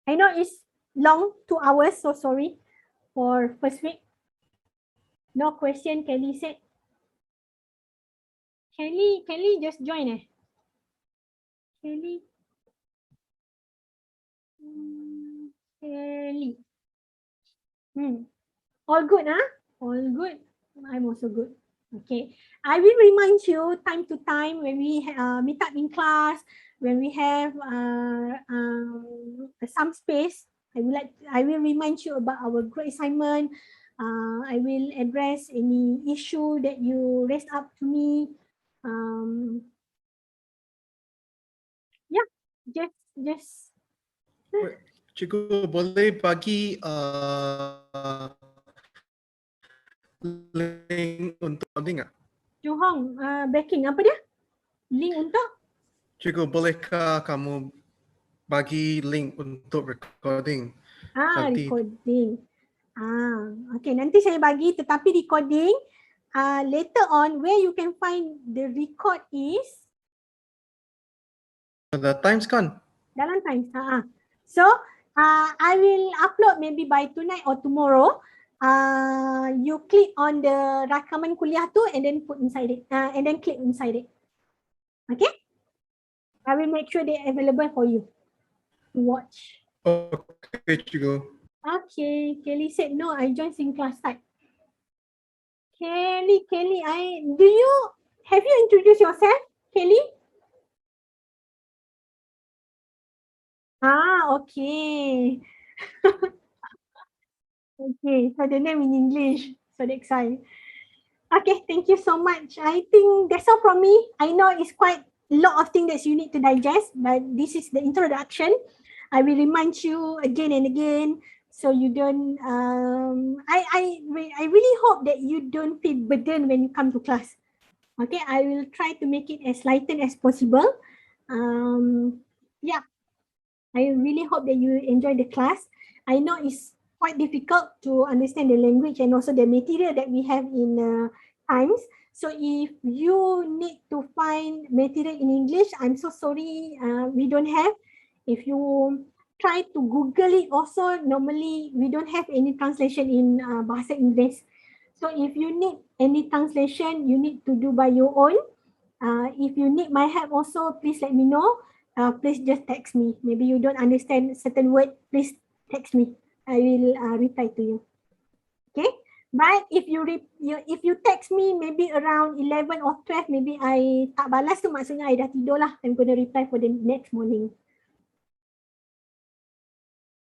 S1: I know it's long, 2 hours, so sorry for first week. No question, Kelly said. Kelly just join Kelly. Kelly. All good, huh? All good. I'm also good. Okay. I will remind you time to time when we meet up in class, when we have some space. I will remind you about our group assignment. I will address any issue that you raised up to me. Yeah, just.
S19: Cikgu boleh bagi link untuk recording tak?
S1: Johong, backing apa dia? Link untuk?
S19: Cikgu, bolehkah kamu bagi link untuk recording? Nanti.
S1: Recording. Okay, nanti saya bagi, tetapi recording later on where you can find the record is
S19: The Times kan?
S1: dalam Times. So I will upload maybe by tonight or tomorrow. You click on the rakaman kuliah tu and then put inside it, and then click inside it. Okay? I will make sure they're available for you to watch.
S19: Okay, cikgu.
S1: Okay, Kelly said no, I joined in class type. Kelly, have you introduced yourself, Kelly? Okay. Okay, so the name in English, so that's why. Okay, thank you so much. I think that's all from me. I know it's quite a lot of things that you need to digest, but this is the introduction. I will remind you again and again, so you don't. I really hope that you don't feel burdened when you come to class. Okay, I will try to make it as lightened as possible. Yeah, I really hope that you enjoy the class. I know it's quite difficult to understand the language and also the material that we have in Times. So if you need to find material in English, I'm so sorry, we don't have. If you try to Google it also, normally we don't have any translation in Bahasa Inggeris. So if you need any translation, you need to do by your own. If you need my help also, please let me know. Please just text me. Maybe you don't understand certain word, please text me. I will reply to you. Okay? But if you text me maybe around 11 or 12, maybe I tak balas tu maksudnya I dah tidur lah. I'm going to reply for the next morning.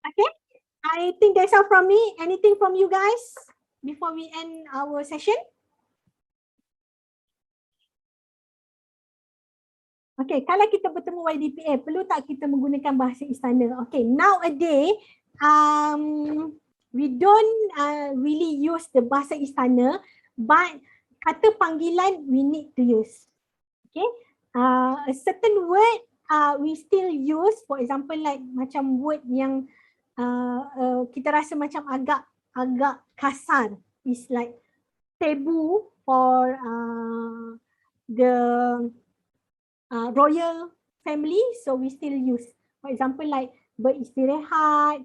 S1: Okay? I think that's all from me. Anything from you guys before we end our session? Okay, kalau kita bertemu YDPA, perlu tak kita menggunakan bahasa istana? Okay, nowadays, we don't really use the bahasa istana, but kata panggilan we need to use. Okay, a certain word we still use, for example like macam word yang kita rasa macam agak kasar, is like taboo for the royal family, so we still use. For example, like beristirahat,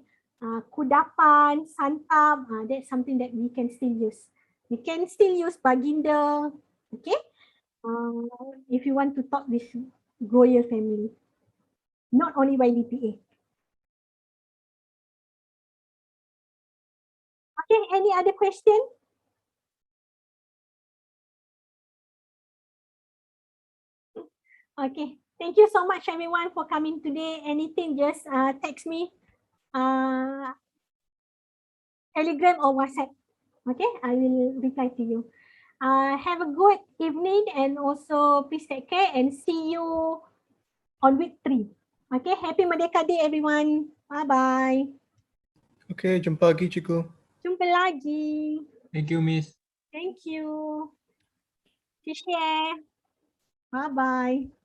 S1: kudapan, santap, that's something that we can still use. We can still use baginda, okay? If you want to talk with royal family, not only YDPA. Okay, any other question? Okay, thank you so much everyone for coming today. Anything, just text me, Telegram or WhatsApp. Okay, I will reply to you. Have a good evening and also please take care and see you on week 3. Okay, happy Merdeka Day everyone. Bye-bye.
S19: Okay, jumpa lagi cikgu.
S1: Jumpa lagi.
S18: Thank you, Miss.
S1: Thank you. Share. Bye-bye.